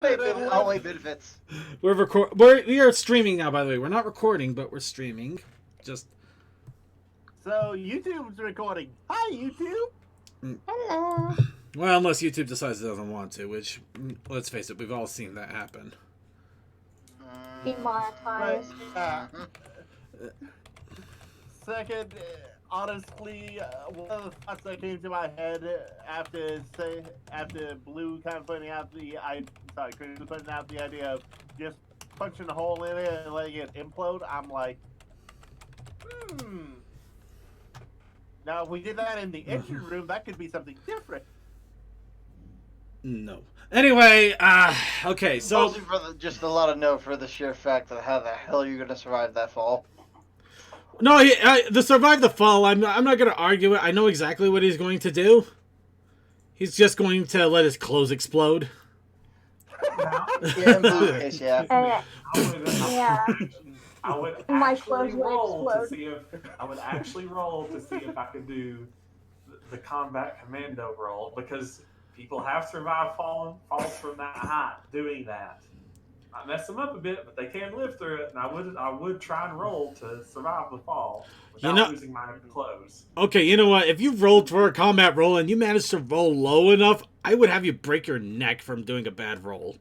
Only benefits. We are streaming now. By the way, we're not recording, but we're streaming. Just So YouTube's recording. Hi, YouTube. Hello. well, unless YouTube decides it doesn't want to, which let's face it, we've all seen that happen. Demonetized. Second, honestly, one of the thoughts that came to my head after Blue kind of putting out Chris was putting out the idea of just punching a hole in it and letting it implode. I'm like, Now, if we did that in the engine room, that could be something different. No. Anyway, okay, so Mostly for just a lot of no for the sheer fact of how the hell you're gonna survive that fall. no, the survive the fall. I'm not going to argue it. I know exactly what he's going to do. He's just going to let his clothes explode. Yeah, in my case, yeah. Yeah. I would My actually clothes would roll to explode. see if I could do the combat commando role, because people have survived falls from that height doing that. I mess them up a bit, but they can live through it, and I would try and roll to survive the fall without losing my clothes. Okay, you know what? If you rolled for a combat roll and you managed to roll low enough, I would have you break your neck from doing a bad roll.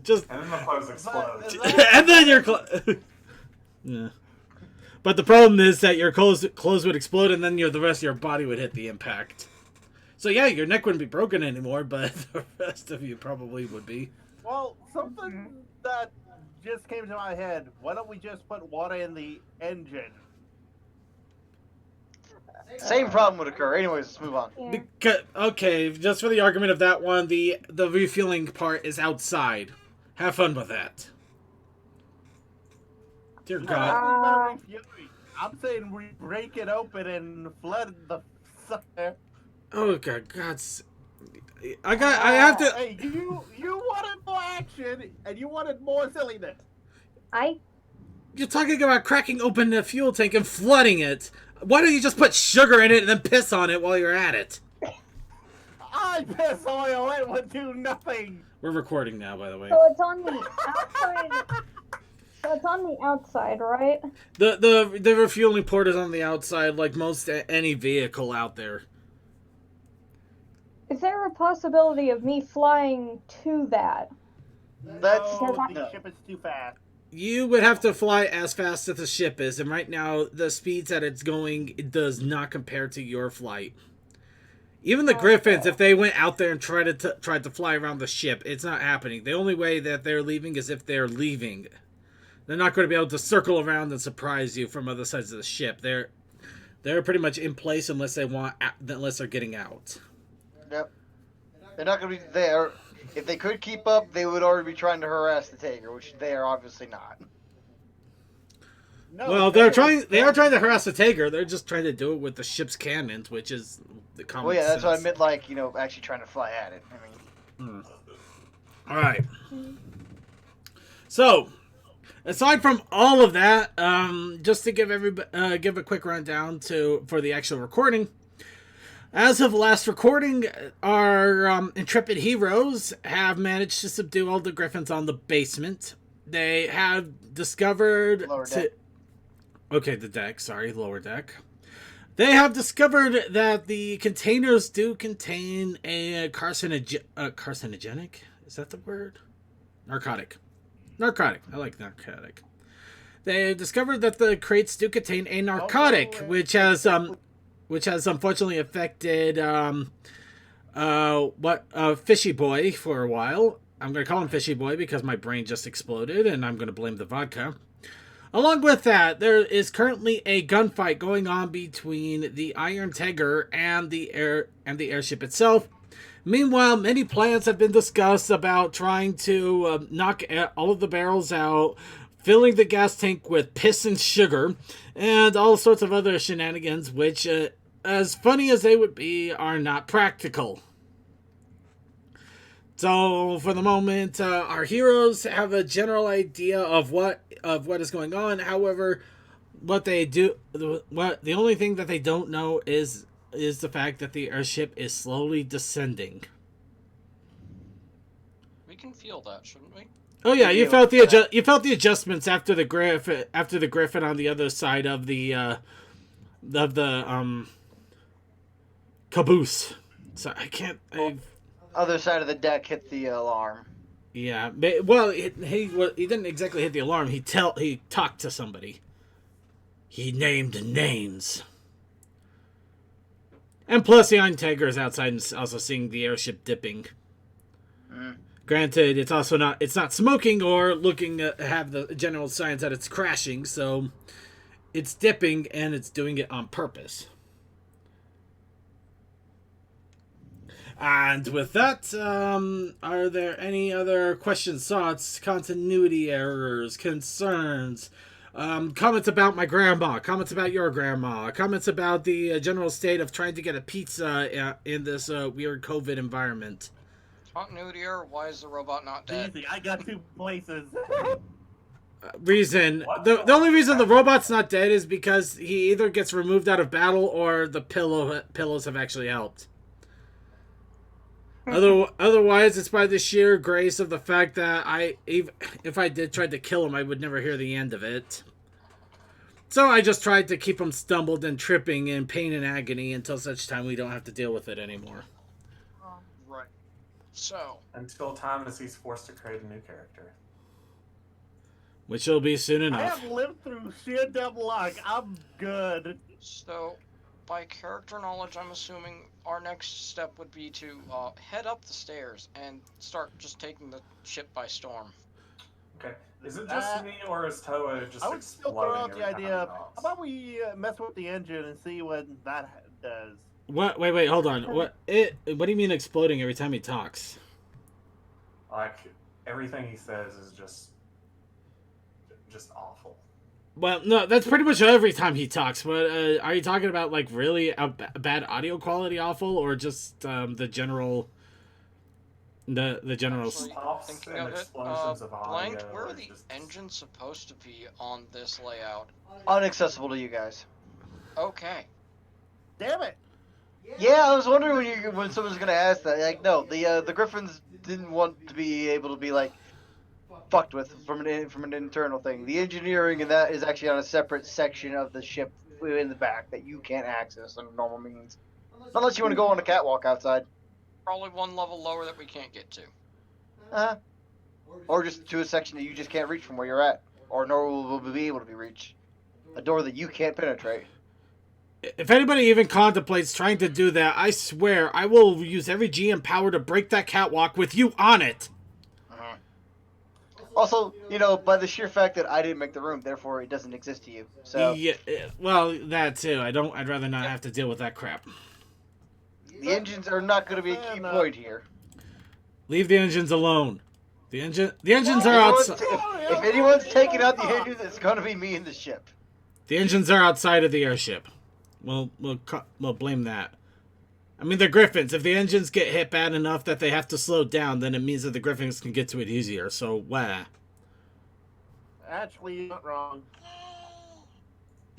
Just And then my clothes explode. and then your yeah. But the problem is that your clothes would explode, and then the rest of your body would hit the impact. So yeah, your neck wouldn't be broken anymore, but the rest of you probably would be. Well, something that just came to my head. Why don't we just put water in the engine? Same problem would occur. Anyways, let's move on. Yeah. Okay, just for the argument of that one, the refueling part is outside. Have fun with that. Dear God. I'm saying we break it open and flood the sucker. Oh God, I have to. Hey, you wanted more action and you wanted more silliness. You're talking about cracking open the fuel tank and flooding it. Why don't you just put sugar in it and then piss on it while you're at it? I piss oil, it would do nothing. We're recording now, by the way. So it's on the outside. So it's on the outside, right? The refueling port is on the outside, like most any vehicle out there. Is there a possibility of me flying to that? That's The ship is too fast. You would have to fly as fast as the ship is, and right now the speeds that it's going, it does not compare to your flight. Even the Griffins, if they went out there and tried to fly around the ship, it's not happening. The only way that they're leaving is if they're leaving. They're not going to be able to circle around and surprise you from other sides of the ship. They're pretty much in place unless they're getting out. Yep. They're not going to be there. If they could keep up, they would already be trying to harass the Taker, which they are obviously not. No, Well, they are trying to harass the Taker. They're just trying to do it with the ship's cannons, which is the common Well, yeah, that's sense. what I meant, like, actually trying to fly at it. I mean... All right. So, aside from all of that, just to give give a quick rundown for the actual recording. As of last recording, our intrepid heroes have managed to subdue all the Griffins on the basement. They have discovered... Lower deck. Okay, the deck. Sorry, lower deck. They have discovered that the containers do contain a carcinogenic? Is that the word? Narcotic. Narcotic. I like narcotic. They discovered that the crates do contain a narcotic, which has unfortunately affected Fishy Boy for a while. I'm going to call him Fishy Boy because my brain just exploded, and I'm going to blame the vodka. Along with that, there is currently a gunfight going on between the Iron Tiger and the airship itself. Meanwhile, many plans have been discussed about trying to knock all of the barrels out, filling the gas tank with piss and sugar, and all sorts of other shenanigans, which, as funny as they would be, are not practical. So, for the moment, our heroes have a general idea of what is going on. However, the only thing that they don't know is is the fact that the airship is slowly descending. We can feel that, shouldn't we? Oh yeah, you Yeah, felt yeah. you felt the adjustments after the griffin on the other side of the caboose. So I can't. Other side of the deck hit the alarm. Yeah, well, he didn't exactly hit the alarm. He talked to somebody. He named names. And plus, the Iron Tiger is outside and also seeing the airship dipping. Mm. Granted, it's not smoking or looking to have the general signs that it's crashing, so it's dipping and it's doing it on purpose. And with that, are there any other questions, thoughts, continuity errors, concerns, comments about my grandma, comments about your grandma, comments about the general state of trying to get a pizza in this weird COVID environment? Continuity error, why is the robot not dead? Easy, I got 2 places. Reason. The only reason the robot's not dead is because he either gets removed out of battle or the pillows have actually helped. Otherwise, it's by the sheer grace of the fact that if I did try to kill him, I would never hear the end of it. So I just tried to keep him stumbled and tripping in pain and agony until such time we don't have to deal with it anymore. Right. So, Until time as he's forced to create a new character. Which will be soon I enough. have lived through sheer dumb luck. I'm good. so by character knowledge, I'm assuming our next step would be to head up the stairs and start just taking the ship by storm. Okay. Is it just me or is Toa just I would still exploding throw out the every time idea he of, talks? how about we mess with the engine and see what that does? What? Wait, hold on. What do you mean exploding every time he talks? Like, everything he says is just awful. Well, no, that's pretty much every time he talks. But are you talking about like really a bad audio quality, awful, or just the general? The general. Actually, Pops thinking and of it, explosions of Blanked, audio where are are the just- engines supposed to be on this layout? Unaccessible to you guys. Okay. Damn it! Yeah, I was wondering when someone was gonna ask that. Like, no, the Griffins didn't want to be able to be like fucked with from an internal thing. The engineering and that is actually on a separate section of the ship in the back that you can't access under normal means, unless you want to go on a catwalk outside. Probably one level lower that we can't get to. Or just to a section that you just can't reach from where you're at, or nor will be able to be reached. A door that you can't penetrate. If anybody even contemplates trying to do that, I swear I will use every GM power to break that catwalk with you on it. Also, by the sheer fact that I didn't make the room, therefore it doesn't exist to you. So Yeah, well, that too. I'd rather not have to deal with that crap. the engines are not going to be a key point here. Leave the engines alone. The engines are Anyone's outside. if anyone's taking out the engines, it's going to be me and the ship. The engines are outside of the airship. We'll blame that. I mean, they're Griffins. If the engines get hit bad enough that they have to slow down, then it means that the Griffins can get to it easier. So, Actually, you're not wrong.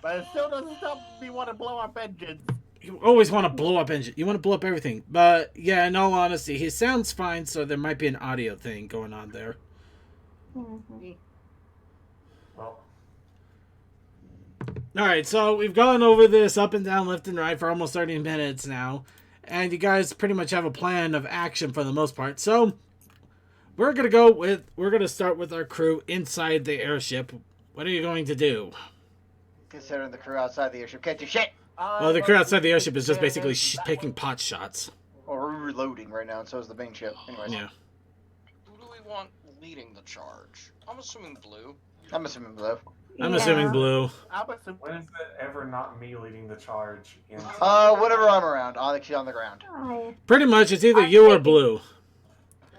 But it still doesn't stop me want to blow up engines. You always want to blow up engine. You want to blow up everything. But, yeah, in all honesty, he sounds fine, so there might be an audio thing going on there. Well, Alright, so we've gone over this up and down, left and right for almost 30 minutes now. And you guys pretty much have a plan of action for the most part. So, we're going to start with our crew inside the airship. What are you going to do? Considering the crew outside the airship can't do shit. Well, the crew outside the airship is just basically taking pot shots. Or we're reloading right now, and so is the main ship. Anyways, Yeah. Who do we want leading the charge? I'm assuming blue. I'm assuming blue. I'm assuming blue. when is it ever not me leading the charge? Whenever I'm around, actually on the ground. Pretty much, it's either you or blue.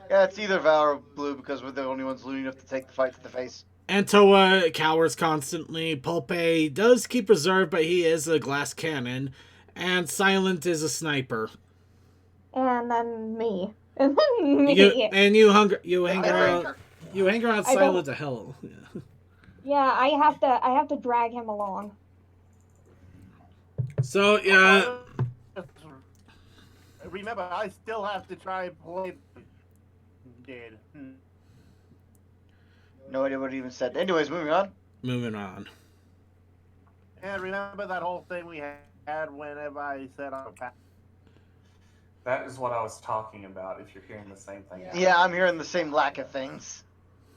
Yeah, it's either Val or blue because we're the only ones loony enough to take the fight to the face. Antoa cowers constantly. Pulpe does keep reserve, but he is a glass cannon. And Silent is a sniper. And then me. And then me. You hang around I Silent to hell. Yeah, I have to drag him along. So yeah, remember, I still have to try and play. Did. No idea what it even said. Anyways, moving on. Moving on. And remember that whole thing we had whenever I said I'm That is what I was talking about. If you're hearing the same thing. Yeah, I'm hearing the same lack of things.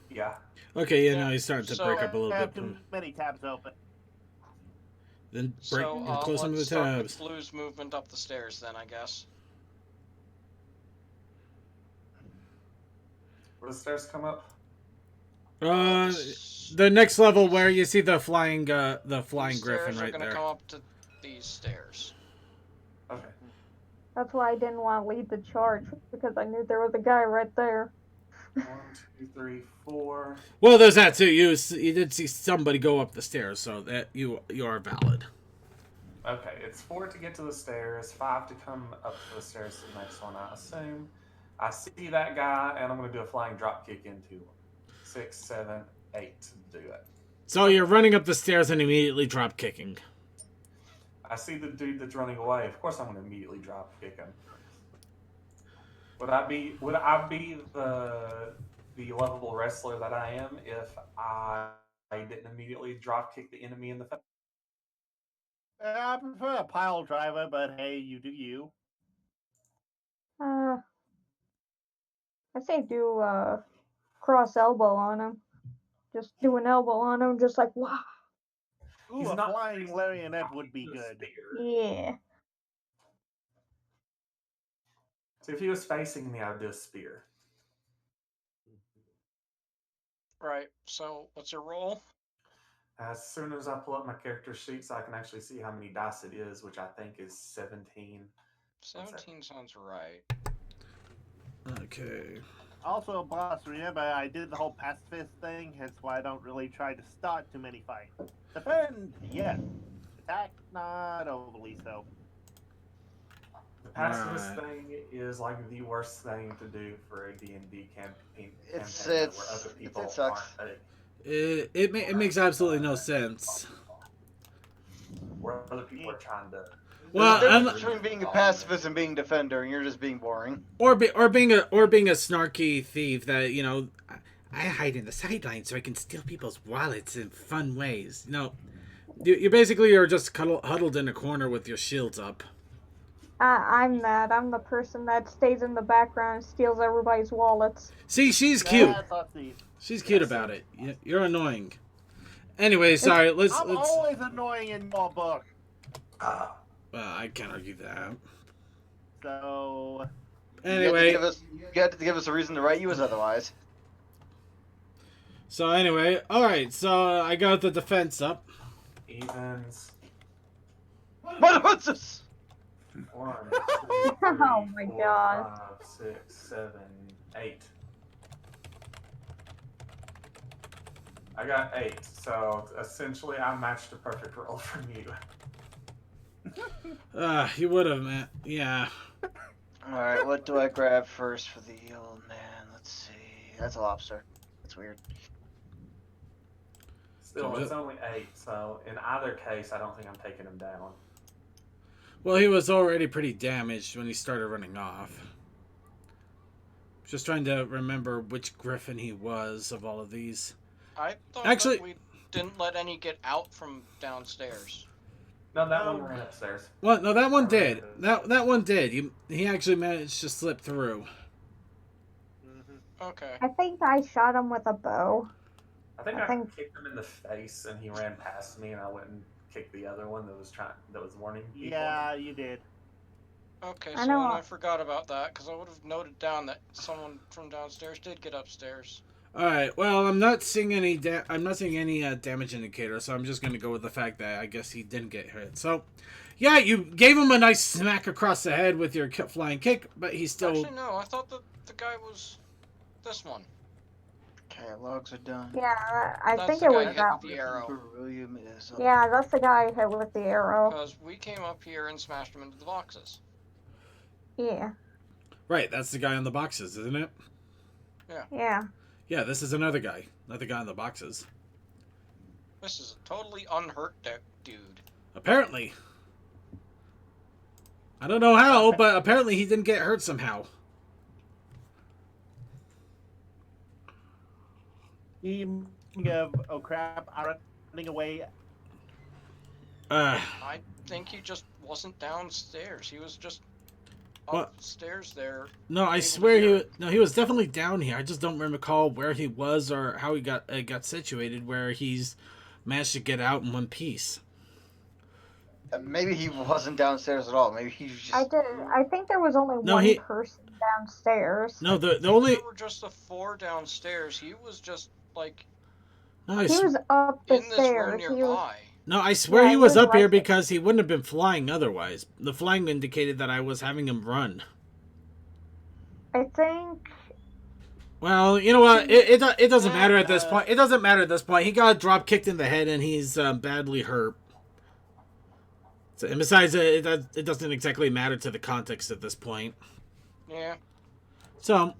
Yeah. Okay, yeah, Yeah, now he's starting to so- break up a little I have bit. too many tabs open. Then So close some of the let's start with tabs. Blue's movement up the stairs then, I guess. Where the stairs come up? The next level where you see the flying griffin stairs are right gonna there. come up to these stairs. Okay. That's why I didn't want to lead the charge, because I knew there was a guy right there. 1, 2, 3, 4. Well, there's that too. You did see somebody go up the stairs, so that you are valid. Okay, it's 4 to get to the stairs, 5 to come up to the stairs to the next one, I assume. I see that guy, and I'm going to do a flying drop kick into him. 6, 7, 8 to do it. So you're running up the stairs and immediately drop kicking. I see the dude that's running away. Of course, I'm going to immediately drop kick him. Would I be the lovable wrestler that I am if I didn't immediately drop kick the enemy in the face? I prefer a pile driver, but hey, you do you. I say do cross elbow on him. Just do an elbow on him, just like wow. Ooh, He's a not flying facing marionette would be the good. spear. Yeah. So if he was facing me, I would do a spear. Right, so what's your roll? As soon as I pull up my character sheet so I can actually see how many dice it is, which I think is 17. 17 sounds right. Okay. Also, boss, remember I did the whole pacifist thing, hence why I don't really try to start too many fights. Defend, yes. Attack, not overly so. The pacifist Right. thing is like the worst thing to do for a D&D campaign where It's- other people it sucks. aren't It makes absolutely no sense. where other people are trying to. Well, There's a I'm- difference between being a pacifist and being a defender, and you're just being boring. Or being a snarky thief that I hide in the sidelines so I can steal people's wallets in fun ways. You basically are just huddled in a corner with your shields up. I'm that. I'm the person that stays in the background and steals everybody's wallets. See, she's cute. That's not the. She's cute about it. You're annoying. Anyway, sorry. Let's. I'm always annoying in your book. Ah, Well, I can't argue that. So, Anyway, you had to give us a reason to write you as otherwise. so anyway, all right. So I got the defense up. evens. What's this? 1, 2, 3, Oh my 4, God. 5, 6, 7, 8. I got 8, so essentially I matched a perfect roll from you. You would have, man. Yeah. Alright, what do I grab first for the old man? Let's see. That's a lobster. That's weird. Still, it's only 8, so in either case, I don't think I'm taking him down. Well, he was already pretty damaged when he started running off. Just trying to remember which griffin he was of all of these. I thought Actually- that we didn't let any get out from downstairs. No, that one ran upstairs. Well, no, that one did. That one did. He actually managed to slip through. Okay. I think I shot him with a bow. I think I I think- kicked him in the face, and he ran past me, and I went and kicked the other one that was warning people. yeah, you did. Okay, I so know. then I forgot about that because I would have noted down that someone from downstairs did get upstairs. All right. Well, I'm not seeing any. I'm not seeing any damage indicator, so I'm just going to go with the fact that I guess he didn't get hit. So, yeah, you gave him a nice smack across the head with your flying kick, but he still. Actually, no. I thought that the guy was this one. Okay, logs are done. Yeah, I That's think the it guy was hit that. with the arrow. Beryllium is up. Yeah, that's the guy I hit with the arrow. Because we came up here and smashed him into the boxes. Yeah, Right. That's the guy on the boxes, isn't it? yeah. Yeah. This is another guy. Not the guy on the boxes. This is a totally unhurt dude. Apparently. I don't know how, but apparently he didn't get hurt somehow. Speaking of, oh crap, I'm running away. I think he just wasn't downstairs. He was just What? upstairs there. No, I able to swear hear he was definitely down here. I just don't recall where he was or how he got situated where he's managed to get out in one piece. Maybe he wasn't downstairs at all. Maybe he's just. I think there was only No, one person downstairs. No, the I think only there were just the 4 downstairs. He was just like no, He was up the in this room stairs. He was, nearby. no, I swear Yeah, he he was was up here right there. because he wouldn't have been flying otherwise. The flying indicated that I was having him run. I think. Well, you know what? It doesn't matter at this point. It doesn't matter at this point. He got drop kicked in the head and he's badly hurt. So, and besides, it doesn't exactly matter to the context at this point. Yeah. So,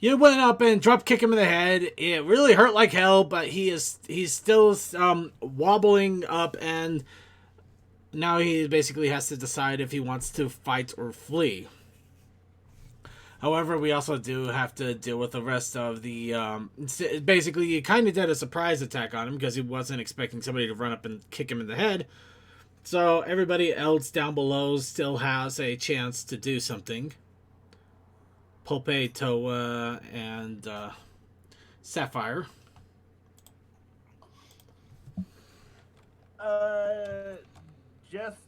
you went up and drop kick him in the head. It really hurt like hell, but he's still wobbling up, and now he basically has to decide if he wants to fight or flee. However, we also do have to deal with the rest of the. Basically, you kind of did a surprise attack on him because he wasn't expecting somebody to run up and kick him in the head. So everybody else down below still has a chance to do something. Pulpe, Toa, and Sapphire. Just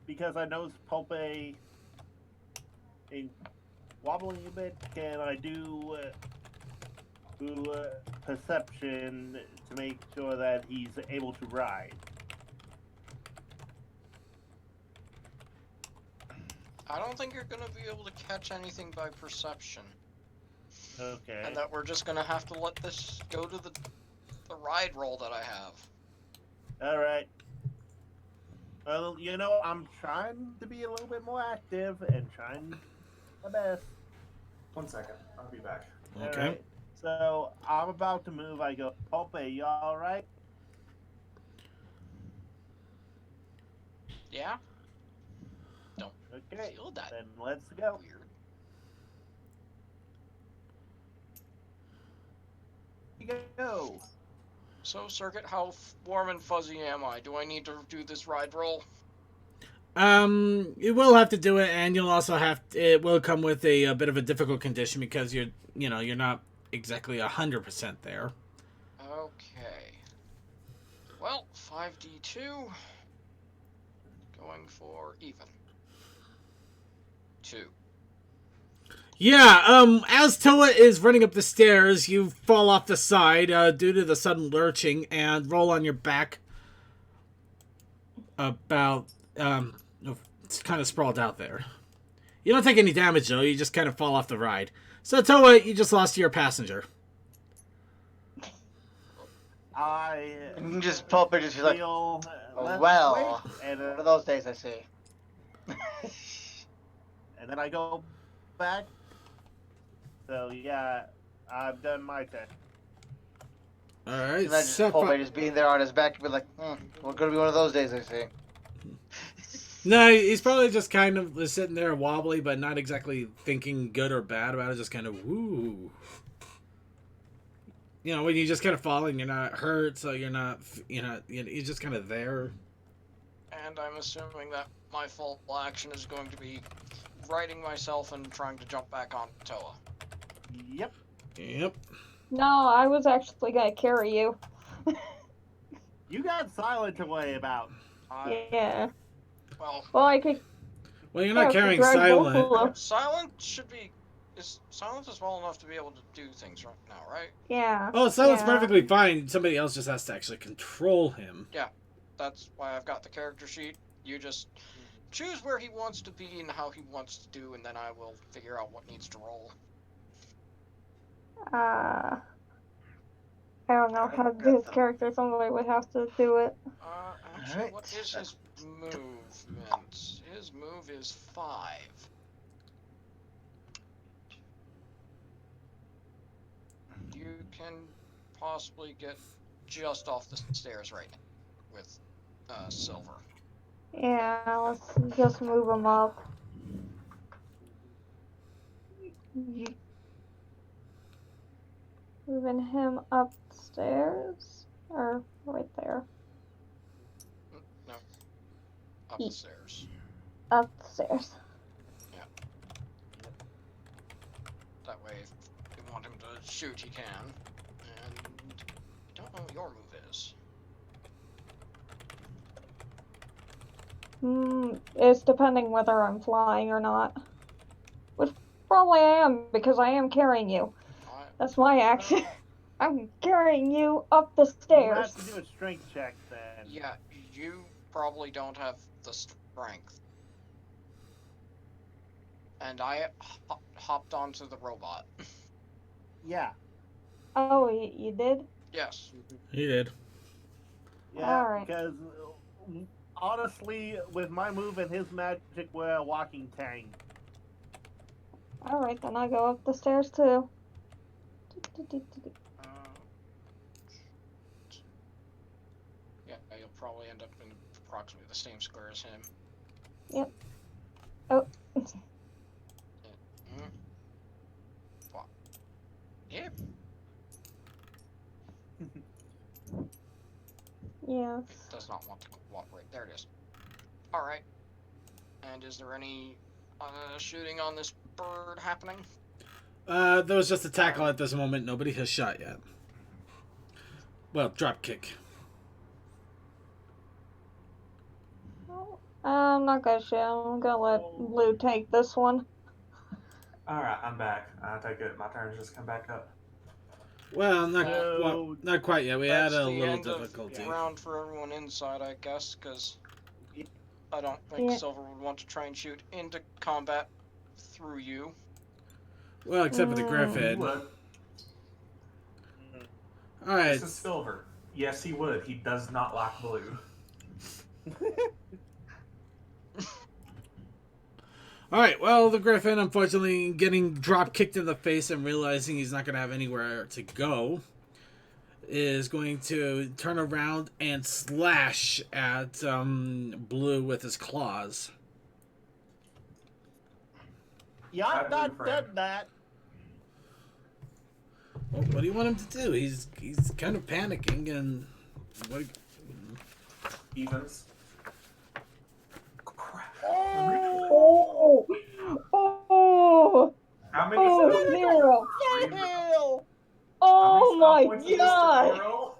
because I know Pulpe is wobbling a bit, can I do perception to make sure that he's able to ride? I don't think you're gonna be able to catch anything by perception. Okay. And that we're just gonna have to let this go to the ride roll that I have. Alright. Well, you know, I'm trying to be a little bit more active and trying my best. 1 second. I'll be back. Okay. Alright. So, I'm about to move. I go, Pulpe, you alright? Yeah? Okay. Feel that Then let's go. weird. Here you go. So, Circuit, how warm and fuzzy am I? Do I need to do this ride roll? You will have to do it, and you'll also have it will come with a bit of a difficult condition because you're not exactly 100% there. Okay. Well, 5d2. Going for even. 2. Yeah, as Toa is running up the stairs, you fall off the side due to the sudden lurching and roll on your back. It's kind of sprawled out there. You don't take any damage though, you just kind of fall off the ride. So Toa, you just lost your passenger. And just Pulpe just like, feel less well, weight, and, one of those days I see. and then I go back. So yeah, I've done my turn. Alright, Imagine Pulpe just being there on his back and be like, well, gonna be one of those days I see. No, he's probably just kind of sitting there wobbly, but not exactly thinking good or bad about it. Just kind of, woo. You know, when you just kind of fall and you're not hurt, so you're just kind of there. And I'm assuming that my full action is going to be righting myself and trying to jump back on Toa. Yep. Yep. No, I was actually gonna carry you. You got silent away about. Yeah. Well, Well, I could. Well, you're not yeah, I carrying could drag both silent. of them. Silent should be... Silence is well enough to be able to do things right now, right? Yeah. Oh, silent's yeah. perfectly fine. Somebody else just has to actually control him. That's why I've got the character sheet. You just choose where he wants to be and how he wants to do, and then I will figure out what needs to roll. I don't know how to do his character. Somebody would have to do it. Actually, Alright. what is his movement? His move is 5. You can possibly get just off the stairs right now with Silver. Yeah, let's just move him up. Moving him upstairs. Or right there. No, up Ye- the stairs. Up the stairs. That way, if you want him to shoot, he can. And I don't know what your move is. It's depending whether I'm flying or not. Which probably I am, because I am carrying you. I, That's my action. I'm carrying you up the You stairs. have to do a strength check then. yeah, you probably don't have the strength. And I hopped onto the robot. Yeah. Oh, you did? Yes. He did. Yeah, Alright. because honestly, with my move and his magic, we're a walking tank. Alright, then I go up the stairs too. Yeah, you'll probably end up in approximately the same square as him. Yep. Oh. What? Yep. Yes. It does not want to cooperate. There it is. Alright. And is there any shooting on this bird happening? There was just a tackle at this moment. Nobody has shot yet. Well, drop kick. I'm not gonna shoot. I'm gonna let Blue take this one. Alright, I'm back. I take it. My turn just come back up. Well, No. not quite yet. We That's had a the little end difficulty. of round for everyone inside, I guess, because I don't think Yeah. Silver would want to try and shoot into combat through you. Well, except for the He Griffin. would. All right. This is Silver. Yes, he would. He does not like blue. All right. Well, the Griffin, unfortunately, getting drop kicked in the face and realizing he's not going to have anywhere to go, is going to turn around and slash at Blue with his claws. Yeah, I've not done that. Well, what do you want him to do? He's kind of panicking and what? Evens. Crap. Oh! Oh! How many Oh, stop- zero! Hell! Oh how my many stop points is this god! tomorrow?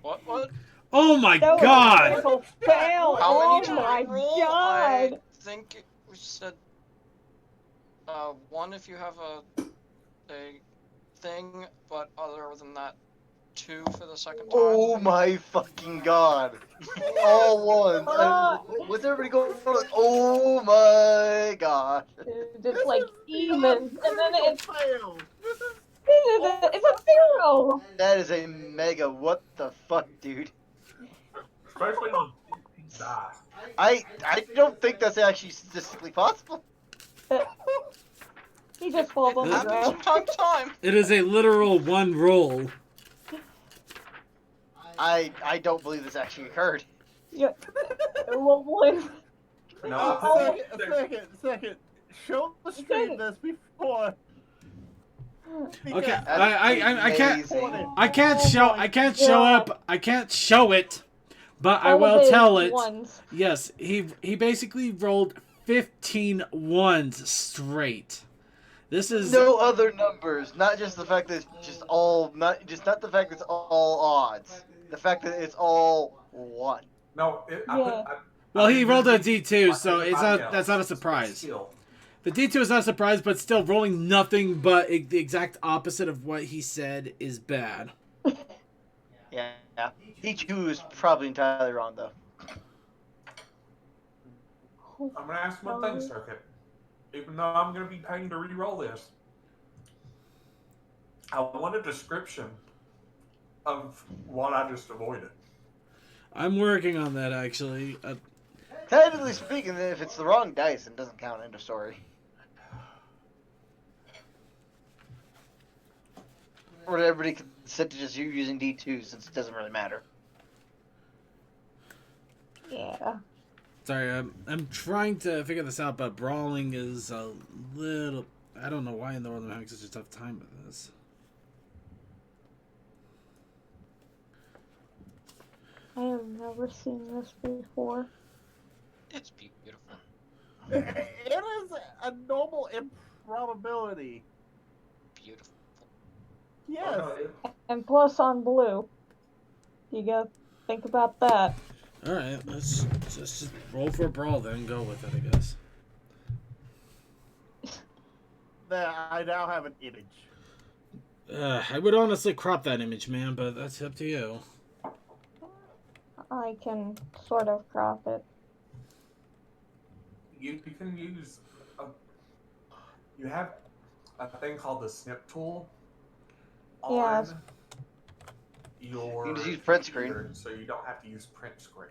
What? Oh my That was a god! critical fail! How Oh many to my roll? god! I think it was said one if you have a thing, but other than that, 2 for the second time. Oh my fucking god. All ones. What's everybody going on? Oh my god. It's like even, and then it's fail. This is it's a zero! That is a mega what the fuck, dude. Especially on die. I don't think that's actually statistically possible. He just falls on the Happens ground. from time to time. It is a literal one roll. I don't believe this actually occurred. Yeah. Well, boy. No, Second. Show the stream this before. Okay, Because I can't Amazing. I can't show it, but I All will of his tell it. ones. Yes, he basically rolled 15 ones straight. This is No other numbers, not just the fact that it's just all not the fact that it's all odds. The fact that it's all one. no. Yeah. well, he rolled a D2, D2, so it's not that's not a surprise. The D2 is not a surprise, but still rolling nothing but the exact opposite of what he said is bad. Yeah. D2 is probably entirely wrong though. I'm gonna ask one thing, Circuit. Even though I'm gonna be paying to re-roll this, I want a description of what I just avoided. I'm working on that actually. Technically speaking, if it's the wrong dice, it doesn't count. End of story. Or everybody can set to just you using D2 since it doesn't really matter. Yeah. Sorry, I'm trying to figure this out, but brawling is a little... I don't know why in the world I'm having such a tough time with this. I have never seen this before. It's beautiful. It is a normal improbability. Beautiful. Yes. Oh, no, And plus on blue. You gotta think about that. Alright, let's just roll for a brawl then, go with it, I guess. There, I now have an image. I would honestly crop that image, man, but that's up to you. I can sort of crop it. you can use you have a thing called the snip tool on Yes. your You can just use print computer, screen. so you don't have to use print screen.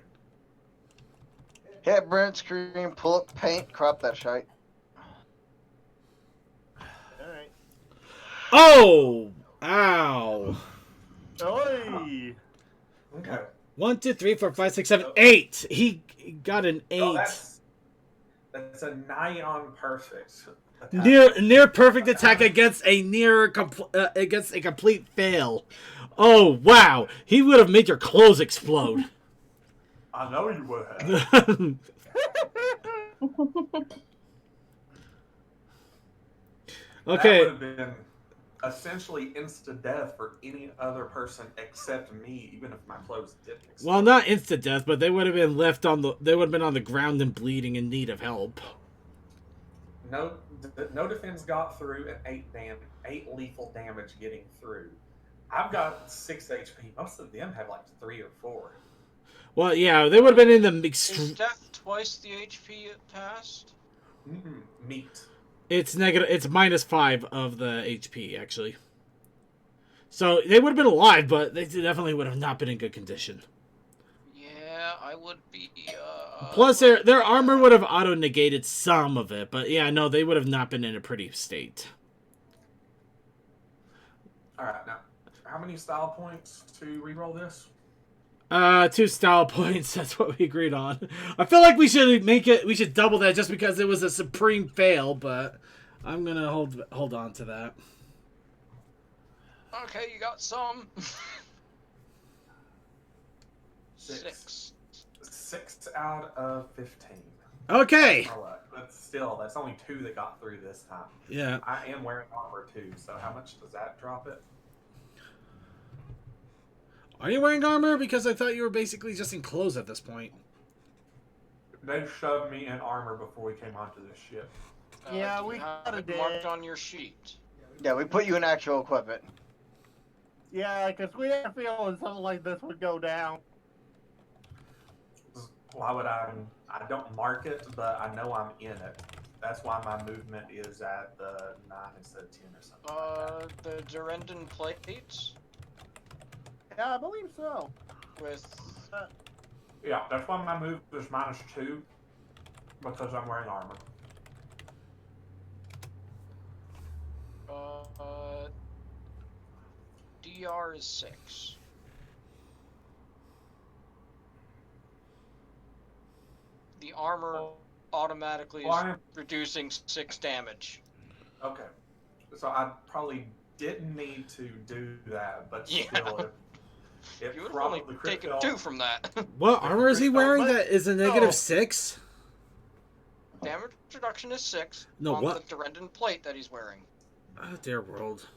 Hit print screen, pull up paint, crop that shite. Alright. Oh! Ow! Oi! Okay. 1, 2, 3, 4, 5, 6, 7, 8! He got an 8. Oh, that's a nigh on perfect attack. Near perfect attack against a against a complete fail. Oh wow! He would have made your clothes explode. I know you would have. Okay. That would have been essentially insta death for any other person except me, even if my clothes didn't explode. Well, not instant death, but they would have been left on the. They would have been on the ground and bleeding, in need of help. No defense got through and 8 lethal damage getting through. I've got 6 HP. Most of them have like 3 or 4. Well, yeah, they would have been in the Is death twice the HP it passed? Meat. It's negative. It's -5 of the HP actually. So they would have been alive, but they definitely would have not been in good condition. Yeah, I would be. Plus, their armor would have auto negated some of it, but yeah, no, they would have not been in a pretty state. All right, now how many style points to reroll this? 2 style points. That's what we agreed on. I feel like we should make it. We should double that just because it was a supreme fail. But I'm gonna hold on to that. Okay, you got some. 6 out of 15. Okay. But still, that's only 2 that got through this time. Yeah. I am wearing armor too, so how much does that drop it? Are you wearing armor? Because I thought you were basically just in clothes at this point. They shoved me in armor before we came onto this ship. Yeah, Do we you have kinda it did. marked on your sheet. Yeah, we put you in actual equipment. Yeah, because we had a feeling something like this would go down. Why would I don't mark it, but I know I'm in it. That's why my movement is at the 9 instead of 10 or something like that. The Durendon plates Yeah, I believe so. with. Yeah, that's why my move is -2, because I'm wearing armor. DR is 6. The armor automatically is Well, reducing 6 damage. okay. So I probably didn't need to do that, but Yeah. still, it You would have only probably taken crit 2 from that. What armor is he wearing? But- That is a no. -6. Damage reduction is 6 No, on what? the Durendon plate that he's wearing. Oh dear world.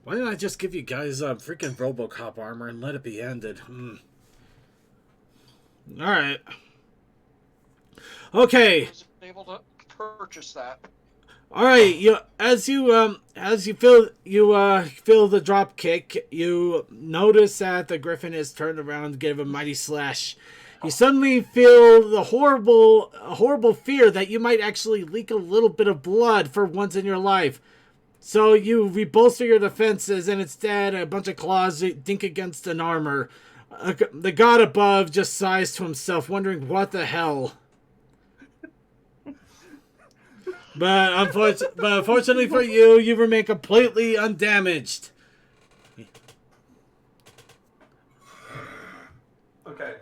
Why didn't I just give you guys freaking RoboCop armor and let it be ended? All right. Okay. I was able to purchase that. All right. As you feel the drop kick, you notice that the griffin is turned around and give a mighty slash. You suddenly feel the horrible fear that you might actually leak a little bit of blood for once in your life. So you rebolster your defenses, and instead a bunch of claws dink against an armor. The god above just sighs to himself, wondering what the hell. But unfortunately for you, you remain completely undamaged. Okay.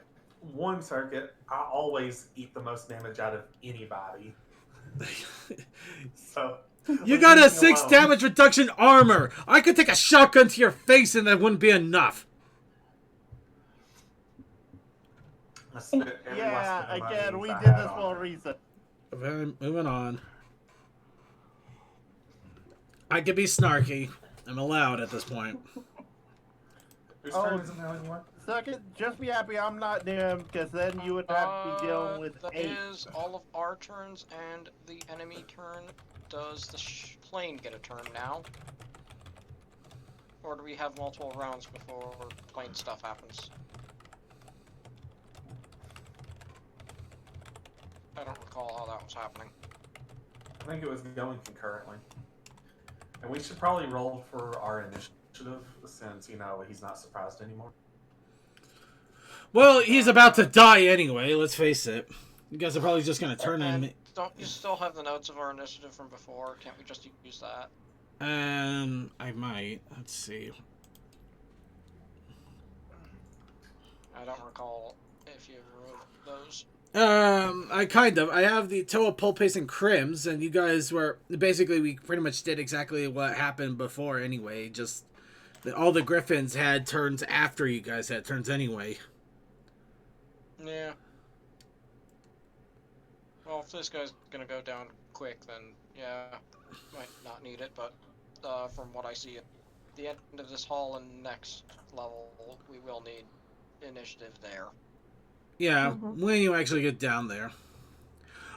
one circuit, I always eat the most damage out of anybody. So You leave got a me 6 alone. damage reduction armor. I could take a shotgun to your face and that wouldn't be enough. I spent every last Yeah, bit of money again, we I did had this on for a it. reason. Okay, moving on. I could be snarky. I'm allowed at this point. Whose Oh, turn is it now anyway? Second, just be happy I'm not them, because then you would have to be dealing with That 8. is all of our turns and the enemy turn. Does the plane get a turn now? Or do we have multiple rounds before plane stuff happens? I don't recall how that was happening. I think it was going concurrently. And we should probably roll for our initiative since, you know, he's not surprised anymore. Well, he's about to die anyway, let's face it. You guys are probably just going to turn him. And don't you still have the notes of our initiative from before? Can't we just use that? I might. Let's see. I don't recall if you wrote those. I have the Toa, Pulpace, and Crims, and you guys were, basically, we pretty much did exactly what happened before anyway, just that all the Griffins had turns after you guys had turns anyway. Yeah. Well, if this guy's gonna go down quick, then yeah, might not need it, but from what I see at the end of this hall and next level, we will need initiative there. Yeah, when you actually get down there.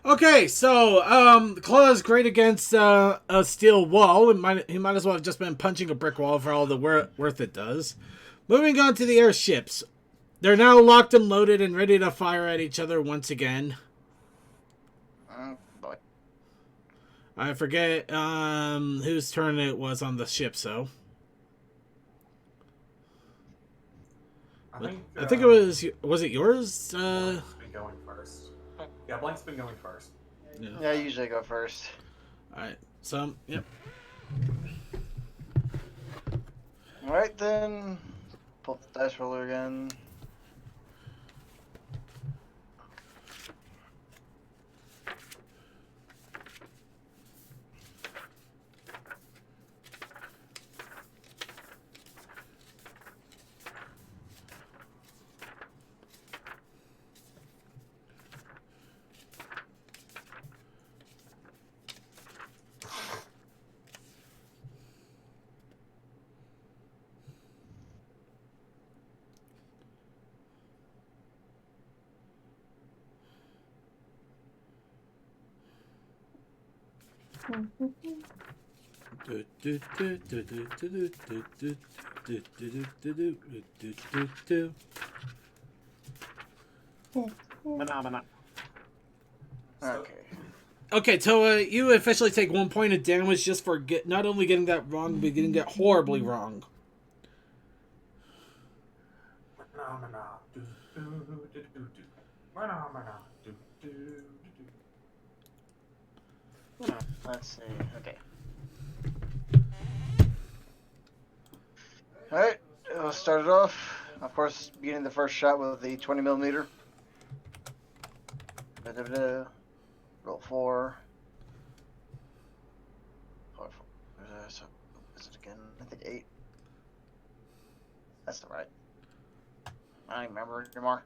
Okay, so Claw's great against a steel wall. He might as well have just been punching a brick wall for all the worth it does. Moving on to the airships. They're now locked and loaded and ready to fire at each other once again. Boy. I forget whose turn it was on the ship, so. I think it was it yours? Blank's been going first. Yeah, Blank's been going first. Yeah, I usually go first. Alright, so, yep. Alright then. Pull the dice roller again. Phenomena. Okay. Okay, Toa, you officially take 1 point of damage just for not only getting that wrong, but getting it horribly wrong. Phenomena. Do, do, do, do, do. Phenomena. Do, do, do, do. Let's see. Okay. Alright, we'll start it off. Of course, beginning the first shot with the 20mm. Roll 4. So, is it again? I think 8. That's the right. I don't even remember anymore.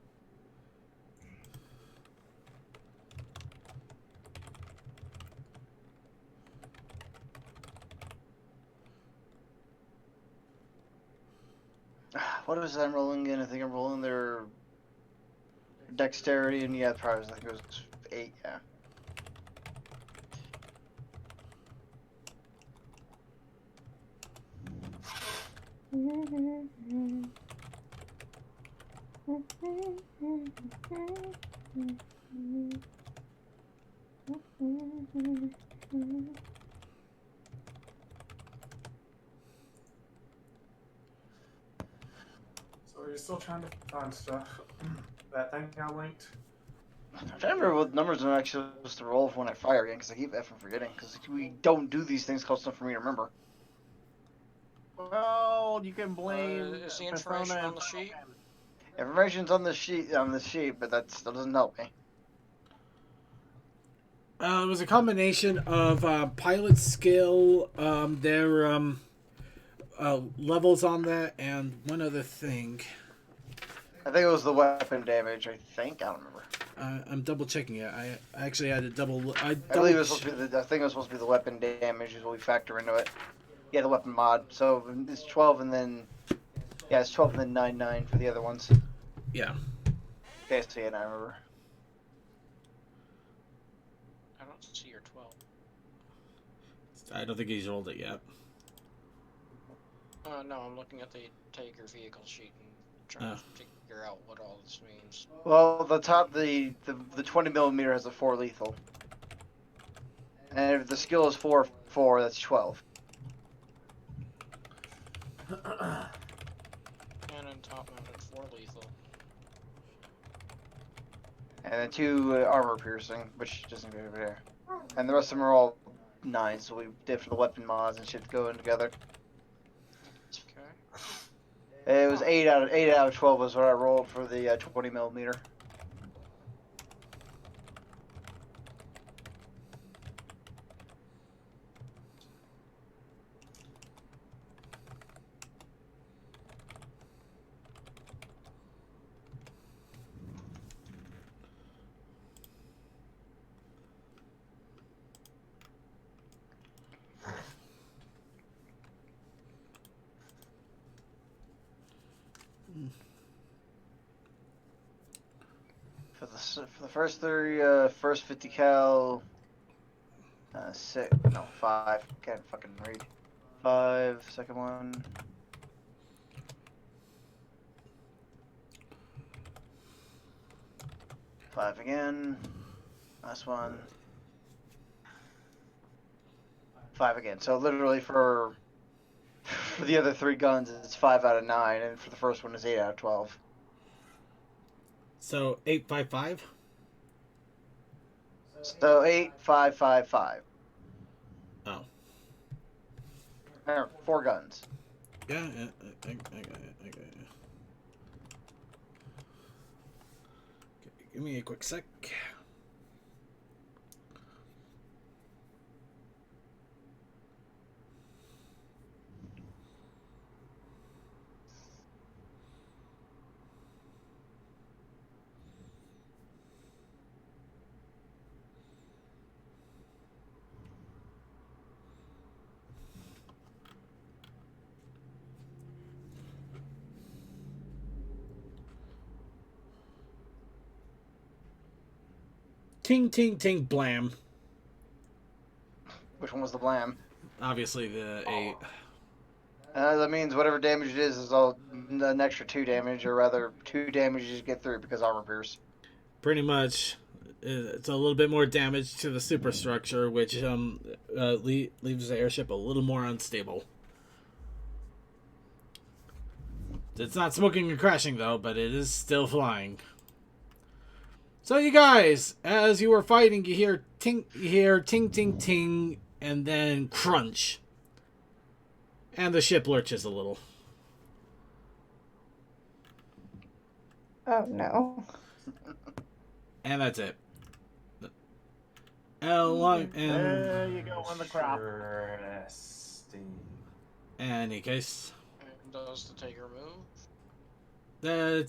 What was I'm rolling in? I think I'm rolling their dexterity, and yeah, probably I think it was 8. Yeah. So you're still trying to find stuff. That thing I linked. I'm trying to remember what numbers I'm actually supposed to roll when I fire again, because I keep effing forgetting, because we don't do these things close enough for me to remember. Well, you can blame Is the information Persona on the sheet? Information's on the sheet, but that still doesn't help me. It was a combination of pilot skill, their levels on that, and one other thing. I think it was the weapon damage. I don't remember. I'm double checking it. I actually had to double. I believe it was supposed to be I think it was supposed to be the weapon damage is what we factor into it. Yeah, the weapon mod. So it's 12 and then it's 12 and then 9 for the other ones. Yeah. Okay, so yeah, I remember. I don't see your 12. I don't think he's rolled it yet. No, I'm looking at the Taker vehicle sheet and trying to figure out what all this means. Well, the 20 millimeter has a 4 lethal, and if the skill is 4, that's 12. Cannon top mounted 4 lethal. And then 2 armor piercing, which doesn't go over there. And the rest of them are all 9, so we did for the weapon mods and shit going together. Okay. It was 8 out of 12 was what I rolled for the 20 millimeter. For the first 3, first 50 cal, 5. Can't fucking read. 5, second one. 5 again. Last one. 5 again. So literally for the other 3 guns, it's 5 out of 9, and for the first one, it's 8 out of 12. So 855. So 8, 5, 5, 5. Oh. 4 guns. Yeah, I got it. Okay, give me a quick sec. Ting, ting, ting, blam. Which one was the blam? Obviously the 8. That means whatever damage it is all an extra 2 damage, or rather 2 damage you just get through because armor pierce. Pretty much, it's a little bit more damage to the superstructure, which leaves the airship a little more unstable. It's not smoking and crashing though, but it is still flying. So you guys, as you were fighting, you hear ting, ting, ting, ting, and then crunch, and the ship lurches a little. Oh no. And that's it. And There you go on the crop. Interesting. any case, And does the Taker move? the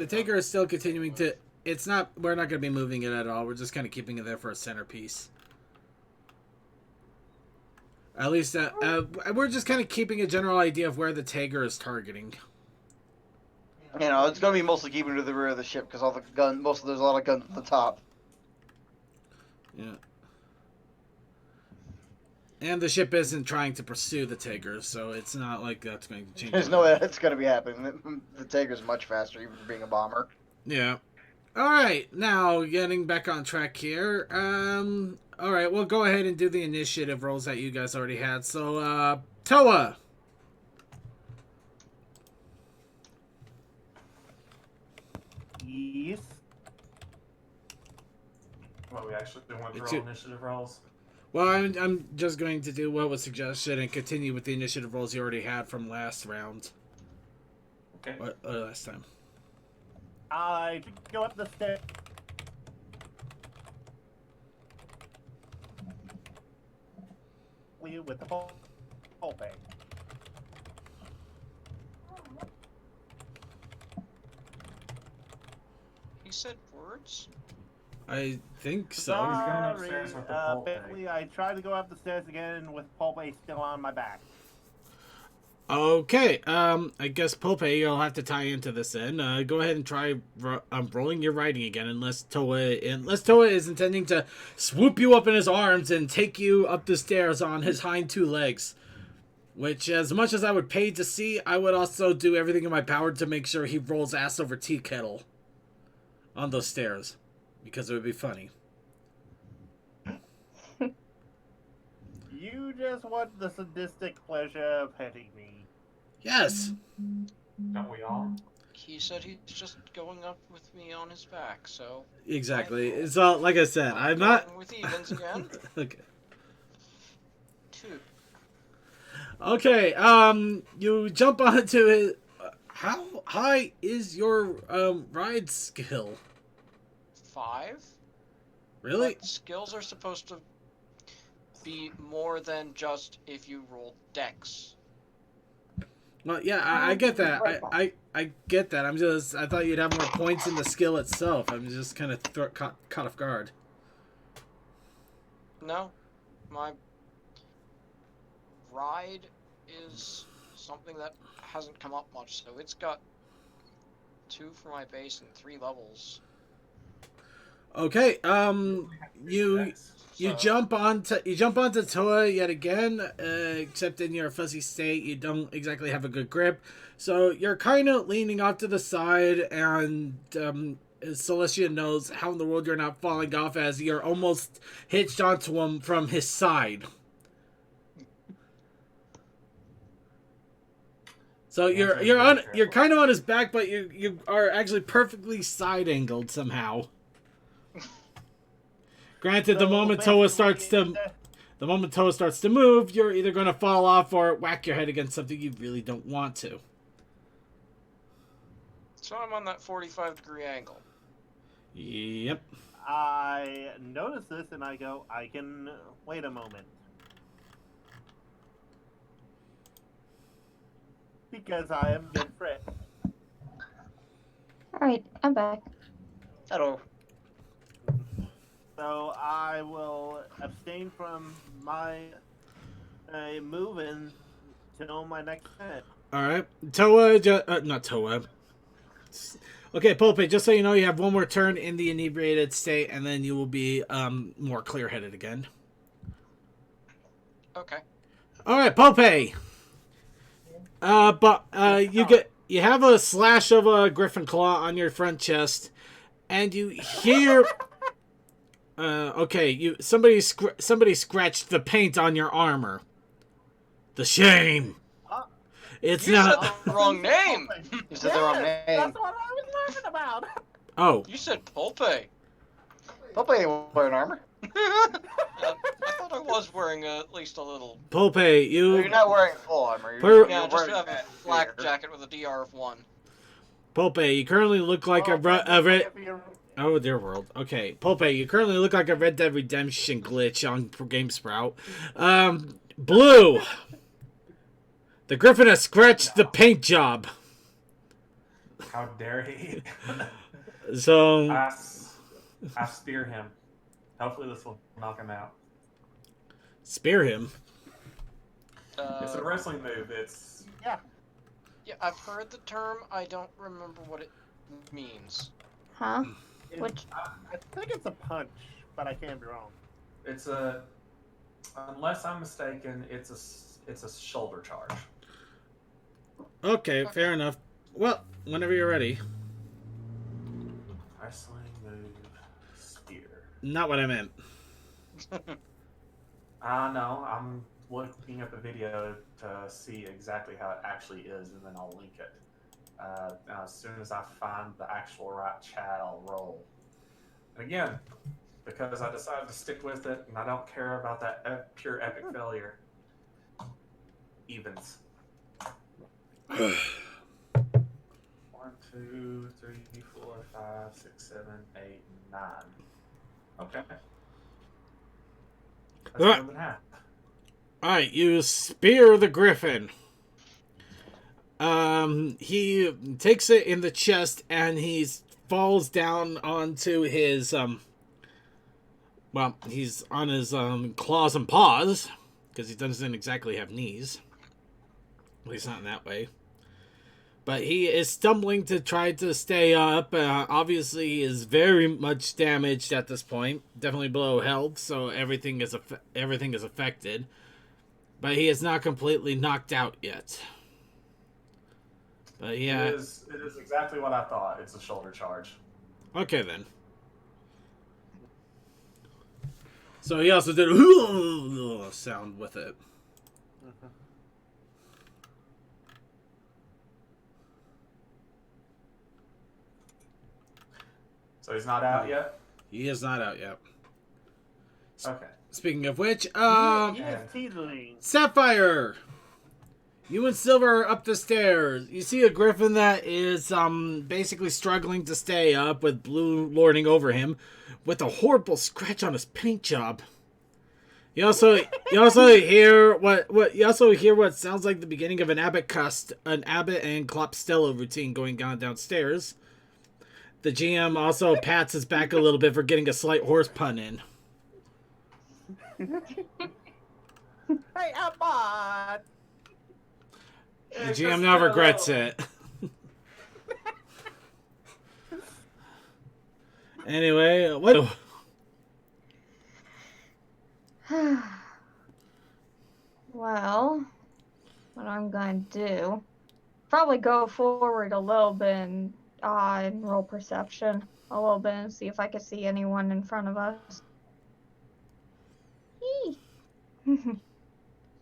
Taker is still continuing to. It's not. We're not going to be moving it at all. We're just kind of keeping it there for a centerpiece. At least, we're just kind of keeping a general idea of where the Taker is targeting. You know, it's gonna be mostly keeping to the rear of the ship because all the there's a lot of guns at the top. Yeah. And the ship isn't trying to pursue the Taker, so it's not like that's going to change. There's no way that's gonna be happening. The Taker's much faster, even for being a bomber. Yeah. All right, now getting back on track here. All right, we'll go ahead and do the initiative rolls that you guys already had. So, Toa. Yes. Well, we actually went It's through a- all initiative rolls. Well, I'm just going to do what was suggested and continue with the initiative rolls you already had from last round. Okay. Or last time. I go up the stairs. With the whole thing. He said words? I think so. He's going upstairs with the pulp egg. Basically, I tried to go up the stairs again with pulp egg still on my back. Okay, I guess Pope, you'll have to tie into this then. Go ahead and try rolling your riding again, unless Toa is intending to swoop you up in his arms and take you up the stairs on his hind two legs. Which, as much as I would pay to see, I would also do everything in my power to make sure he rolls ass over tea kettle on those stairs, because it would be funny. You just want the sadistic pleasure of petting me. Yes. Don't we all? He said he's just going up with me on his back, so... Exactly. It's all, like I said, I'm not... going with evens again. Okay. 2. Okay, you jump onto it. How high is your ride skill? 5? Really? But skills are supposed to be more than just if you roll dex. Well, yeah, I get that. I get that. I thought you'd have more points in the skill itself. I'm just kind of caught off guard. No, my ride is something that hasn't come up much, so it's got 2 for my base and 3 levels. Okay, you So- jump onto Toa yet again, except in your fuzzy state, you don't exactly have a good grip. So you're kind of leaning off to the side, and Celestia knows how in the world you're not falling off, as you're almost hitched onto him from his side. So you're kind of on his back, but you are actually perfectly side angled somehow. Granted, the moment Toa starts to move, you're either going to fall off or whack your head against something you really don't want to. So I'm on that 45-degree angle. Yep. I notice this and I go, I can wait a moment. Because I am good friend. Alright, I'm back. Hello. So I will abstain from my move until my next turn. All right, Toa, not Toa. Okay, Pope, just so you know, you have one more turn in the inebriated state, and then you will be more clear-headed again. Okay. All right, Pope. You have a slash of a griffin claw on your front chest, and you hear. Okay, somebody scratched the paint on your armor. The shame. It's You not. said the wrong name. You said the wrong name. That's what I was laughing about. Oh, You said Pulpe. Pope ain't wearing armor. I thought I was wearing at least a little. Pope, You're not wearing full armor. Per- Yeah, You're just wearing have a flak jacket with a DR of 1. Pope, you currently look like a red. Oh, dear world. Okay, Pope, you currently look like a Red Dead Redemption glitch on GameSprout. Blue. The Griffin has scratched the paint job. How dare he? So, I spear him. Hopefully this will knock him out. spear him. It's a wrestling move. It's Yeah. Yeah, I've heard the term. I don't remember what it means. Huh? Which? I think it's a punch, but I can't be wrong. it's a unless I'm mistaken, it's a shoulder charge. Okay, fair enough. Well, whenever you're ready. Wrestling move, spear. Not what I meant. I know. I'm looking at the video to see exactly how it actually is, and then I'll link it. As soon as I find the actual right chat, I'll roll. And again, because I decided to stick with it, and I don't care about that pure epic failure. Evens. Why 1, 2, 3, 4, 5, 6, 7, 8, 9. Okay. That's Alright. more than half. Alright, you spear the griffin. He takes it in the chest and he falls down onto his, well, he's on his, claws and paws, because he doesn't exactly have knees. At least not in that way. But he is stumbling to try to stay up. Obviously, he is very much damaged at this point. Definitely below health, so everything is affected. But he is not completely knocked out yet. But yeah. It is exactly what I thought. It's a shoulder charge. Okay, then. So he also did a sound with it. So he's not out yet? He is not out yet. Okay. Speaking of which, Yes, teetering. Sapphire! You and Silver are up the stairs. You see a griffin that is basically struggling to stay up with Blue lording over him with a horrible scratch on his paint job. You also hear what sounds like the beginning of an Abbott and Clopstello routine going on downstairs. The GM also pats his back a little bit for getting a slight horse pun in. Hey, Abbott! The GM now regrets it. Anyway, what? Well, what I'm going to do, probably go forward a little bit and roll perception a little bit and see if I can see anyone in front of us.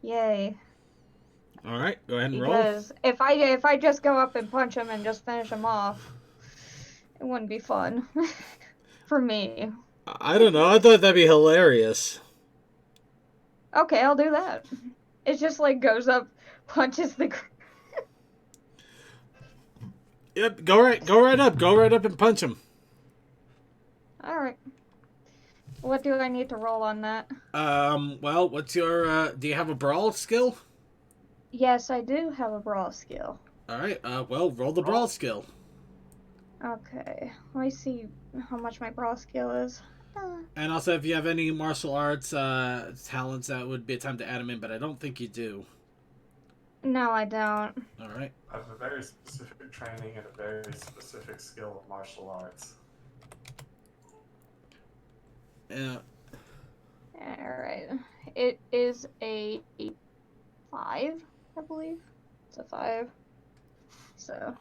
Yay. All right, go ahead and roll. Because if I just go up and punch him and just finish him off, it wouldn't be fun for me. I don't know. I thought that'd be hilarious. Okay, I'll do that. It just like goes up, punches the. Yep, go right up and punch him. All right. What do I need to roll on that? Well, what's your do you have a brawl skill? Yes, I do have a brawl skill. All right. Well, roll the brawl skill. Okay. Let me see how much my brawl skill is. And also, if you have any martial arts talents, that would be a time to add them in. But I don't think you do. No, I don't. All right. I have a very specific training and a very specific skill of martial arts. Yeah. Alright. It is a 5, I believe. It's a 5. So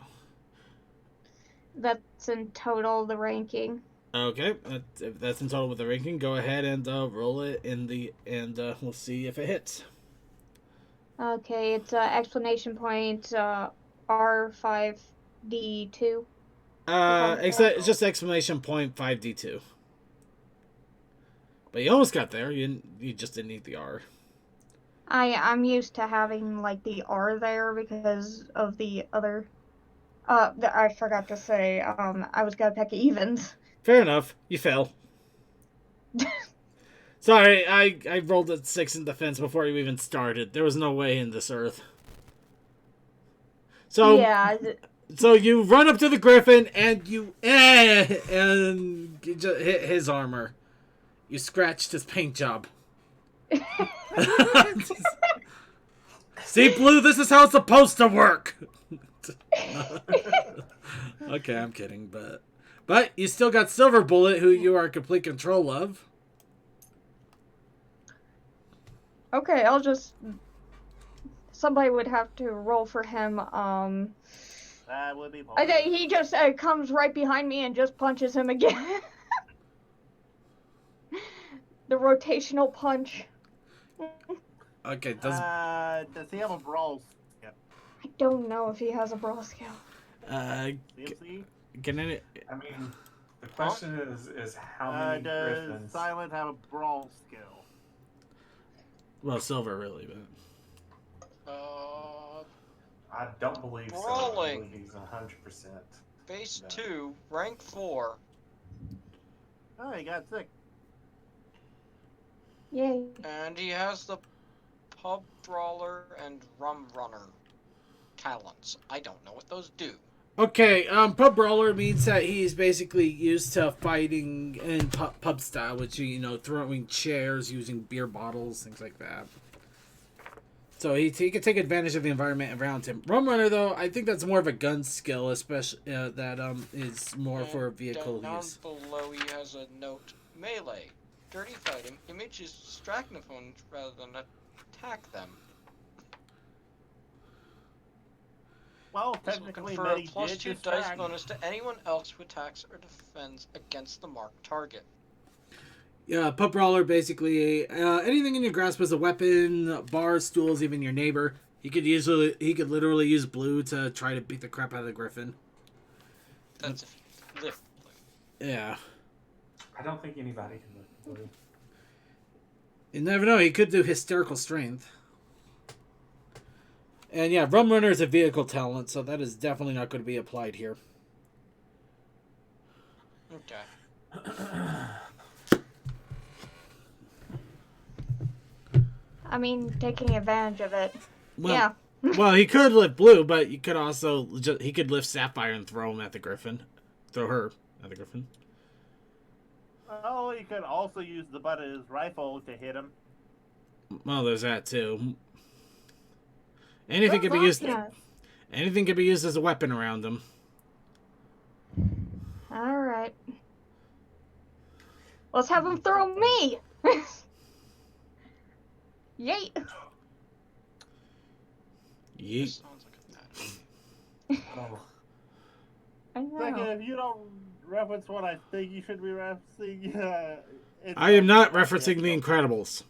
that's in total the ranking. Okay, if that's in total with the ranking. Go ahead and roll it and we'll see if it hits. Okay, it's exclamation point R5D2. It's just exclamation point 5D2. But you almost got there. You just didn't need the R. I'm used to having like the R there because of the other. I forgot to say. I was gonna pick evens. Fair enough. You fell. Sorry, I rolled a 6 in defense before you even started. There was no way in this earth. So Yeah. So you run up to the griffin and you just hit his armor. You scratched his paint job. See, Blue, this is how it's supposed to work. Okay, I'm kidding, but you still got Silver Bullet, who you are in complete control of. Okay, I'll just. Somebody would have to roll for him. That would be He just comes right behind me and just punches him again. The rotational punch. Okay, does he have a brawl? Yep. I don't know if he has a brawl skill. CMC? Can any? I mean, the question is how many Does griffins? Silent have a brawl skill? Well, Silver really, but I don't believe so. I Brawling. believe he's 100%. Phase No. 2, rank 4. Oh, he got sick. Yay. And he has the Pub Brawler and Rum Runner talents. I don't know what those do. Okay, pub brawler means that he's basically used to fighting in pub style, which throwing chairs, using beer bottles, things like that. So he can take advantage of the environment around him. Rum runner, though, I think that's more of a gun skill, especially that is more for vehicle down use. below he has a note: melee, dirty fighting, images distract opponents rather than attack them. Well, This will technically, confer a Medi plus did 2 just dice tag. bonus to anyone else who attacks or defends against the marked target. Yeah, pub brawler basically anything in your grasp is a weapon, bars, stools, even your neighbor. He could literally use blue to try to beat the crap out of the griffin. That's if you lift. Yeah. I don't think anybody can lift blue. You never know, he could do hysterical strength. And yeah, Rum Runner is a vehicle talent, so that is definitely not going to be applied here. Okay. I mean, taking advantage of it. Well, Yeah. well, he could lift blue, but you could also he could lift Sapphire and throw him at the griffin. Throw her at the griffin. Oh, he could also use the butt of his rifle to hit him. Well, there's that too. Anything can be used. Yes. Anything can be used as a weapon around him. Alright. Let's have him throw me! Yay! Yeet. This sounds like a bad Oh, I Second, know. if you don't reference what I think you should be referencing, I am not referencing The Incredibles.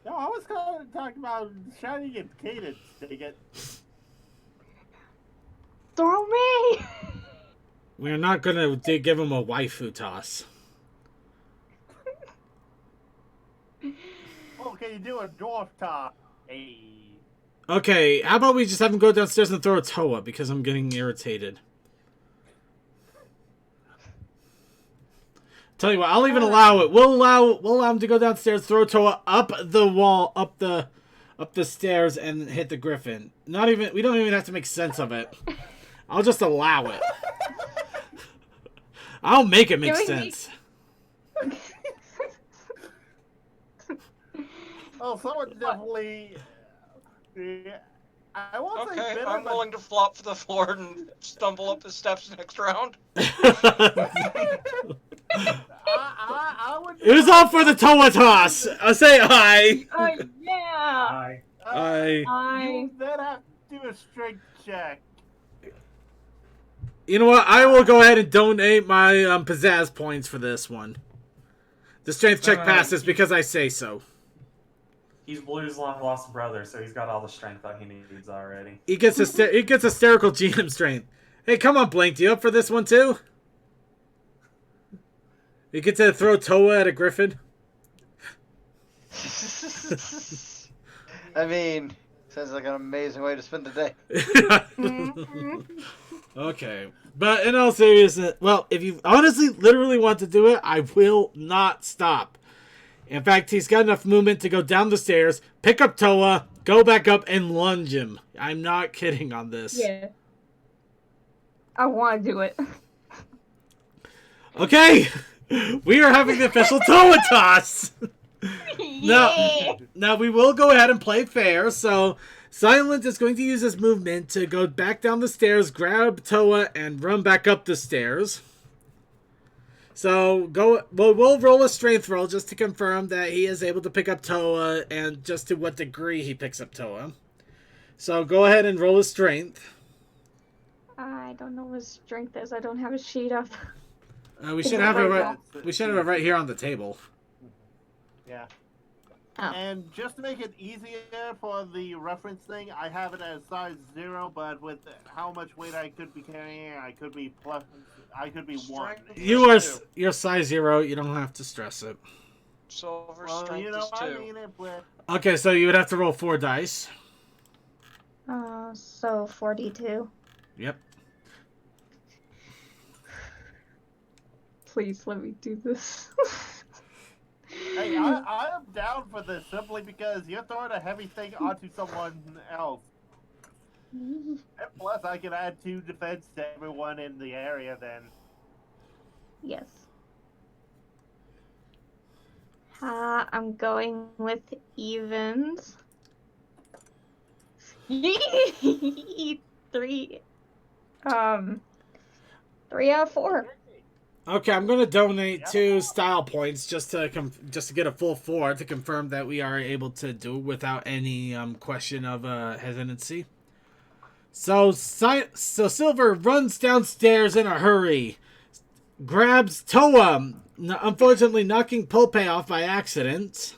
No, I was kind of talking about Shining and Cadence. Take it. Throw me! We're not gonna give him a waifu toss. Oh, can you do a dwarf top? Hey. Okay, how about we just have him go downstairs and throw a Toa because I'm getting irritated. Tell you what, I'll even allow it. We'll allow him to go downstairs, throw Toa up the wall, up the stairs, and hit the griffin. We don't even have to make sense of it. I'll just allow it. I'll make it make Can we sense. Oh, someone definitely. Yeah, I won't say Okay, bitter, I'm but willing to flop to the floor and stumble up the steps next round. I would. It was all for the Toa toss. I say aye. Yeah! hi. Aye. You then have to do a strength check. You know what? I will go ahead and donate my pizzazz points for this one. The strength check passes because I say so. He's Blue's long lost brother, so he's got all the strength that he needs already. He gets hysterical GM strength. Hey, come on, Blank. You up for this one too? You get to throw Toa at a griffin. I mean, sounds like an amazing way to spend the day. Okay, but in all seriousness, well, if you honestly, literally want to do it, I will not stop. In fact, he's got enough movement to go down the stairs, pick up Toa, go back up, and lunge him. I'm not kidding on this. Yeah. I want to do it. Okay, we are having the official Toa toss. Yeah! Now we will go ahead and play fair. So Silent is going to use his movement to go back down the stairs, grab Toa, and run back up the stairs. So we'll roll a strength roll just to confirm that he is able to pick up Toa and just to what degree he picks up Toa. So go ahead and roll a strength. I don't know what his strength is. I don't have a sheet up. We should have it right. We should have it right here on the table. Yeah. Oh. And just to make it easier for the reference thing, I have it as size 0, but with how much weight I could be carrying, I could be 1. Strength You're size 0. You don't have to stress it. Silver Well, strength you know, is 2. I mean it, but Okay, so you would have to roll 4 dice. So 42. Yep. Please let me do this. Hey, I am down for this simply because you're throwing a heavy thing onto someone else. And plus, I can add 2 defense to everyone in the area then. Yes. I'm going with evens. 3. 3 out of 4. Okay, I'm going to donate Yep. 2 style points just to get a full 4 to confirm that we are able to do it without any question of hesitancy. So Silver runs downstairs in a hurry, grabs Toa, unfortunately knocking Pulpe off by accident,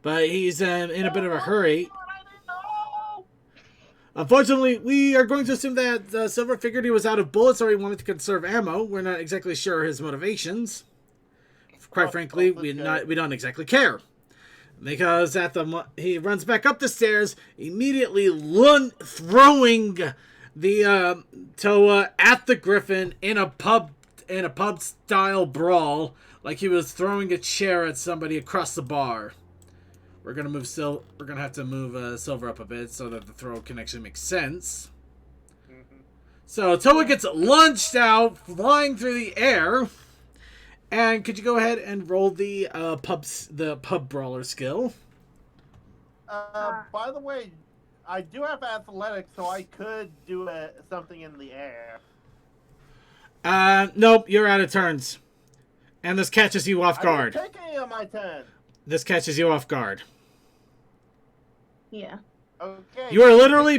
but he's in a bit of a hurry. Unfortunately, we are going to assume that Silver figured he was out of bullets or he wanted to conserve ammo. We're not exactly sure his motivations. Quite frankly, we don't exactly care. Because he runs back up the stairs, immediately throwing the Toa at the Griffin in a pub style brawl, like he was throwing a chair at somebody across the bar. We're gonna have to move Silver up a bit so that the throw can actually make sense. Mm-hmm. So Toa gets launched out, flying through the air. And could you go ahead and roll the pub brawler skill? By the way, I do have athletics, so I could do something in the air. Nope, you're out of turns. And this catches you off I guard. didn't take any of my turn. This catches you off guard. Yeah. Okay. You are literally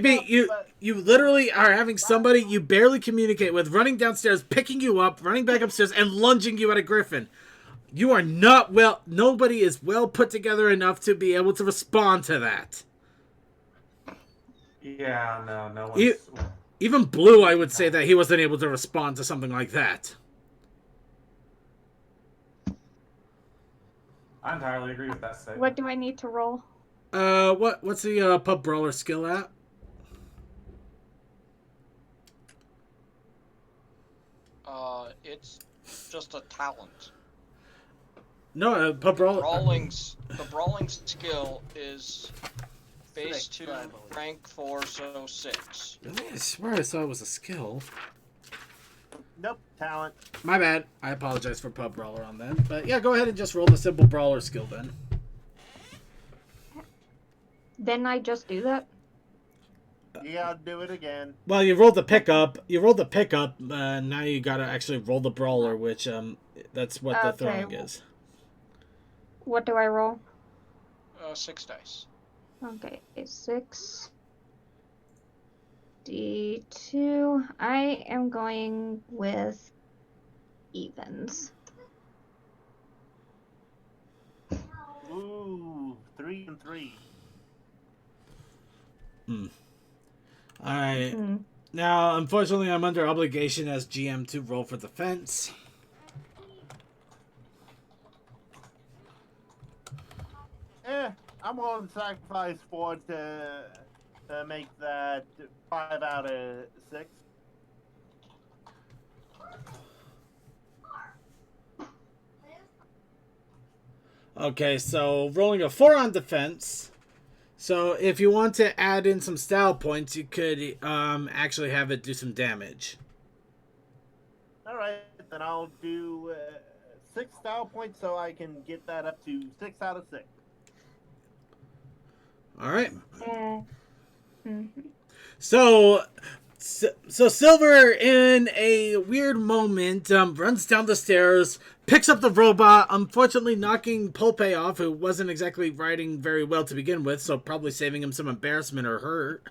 you literally are having somebody you barely communicate with running downstairs, picking you up, running back upstairs, and lunging you at a Griffin. You are not nobody is well put together enough to be able to respond to that. Yeah, no one's... Even Blue, I would say that he wasn't able to respond to something like that. I entirely agree with that statement. What do I need to roll? What's the pub brawler skill at? It's just a talent. No, pub brawler. The brawling skill is base 2, rank 4, so 6. Really? I swear I saw it was a skill. Nope, talent. My bad. I apologize for pub brawler on that. But yeah, go ahead and just roll the simple brawler skill then. Didn't I just do that? You gotta do it again. Well, you rolled the pickup. Now you gotta actually roll the brawler, which that's what the throwing is. What do I roll? 6 dice. Okay, 6 D2. I am going with evens. Ooh, 3 and 3. Alright. Now, unfortunately, I'm under obligation as GM to roll for defense. I'm willing to sacrifice 4 to make that 5 out of 6. Okay, so rolling a 4 on defense. So if you want to add in some style points, you could actually have it do some damage. Alright, then I'll do 6 style points so I can get that up to 6 out of 6. Alright. Mm-hmm. So Silver, in a weird moment, runs down the stairs, picks up the robot, unfortunately knocking Pulpe off, who wasn't exactly riding very well to begin with, so probably saving him some embarrassment or hurt.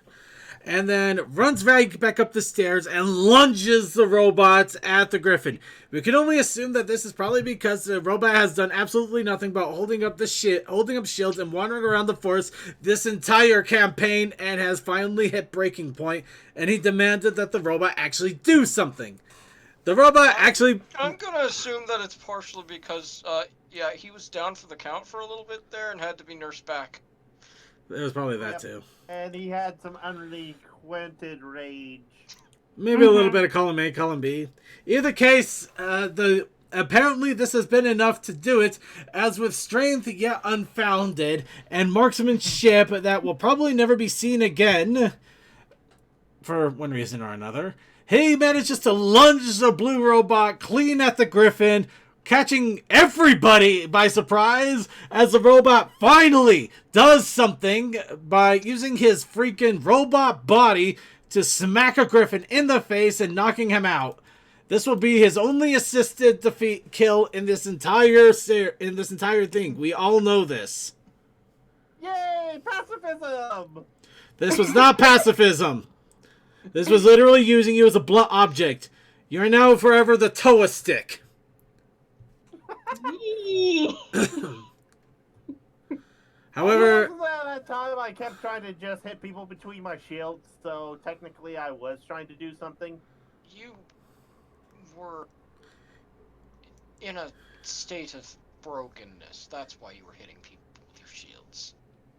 And then runs right back up the stairs and lunges the robots at the Griffin. We can only assume that this is probably because the robot has done absolutely nothing but holding up shields and wandering around the forest this entire campaign, and has finally hit breaking point, and he demanded that the robot actually do something. The robot actually... I'm gonna assume that it's partially because, yeah, he was down for the count for a little bit there and had to be nursed back. It was probably that too. And he had some underlying Quentin rage. Maybe a little bit of column A, column B. Either case, apparently this has been enough to do it, as with strength yet unfounded, and marksmanship that will probably never be seen again, for one reason or another, he manages to lunge the blue robot clean at the Griffin, catching everybody by surprise as the robot finally does something by using his freaking robot body to smack a Griffin in the face and knocking him out. This will be his only assisted kill in this entire thing. We all know this. Yay, pacifism! This was not pacifism. This was literally using you as a blunt object. You're now forever the Toa stick. However, At that time, I kept trying to just hit people between my shields, so technically I was trying to do something. You were in a state of brokenness. That's why you were hitting people with your shields.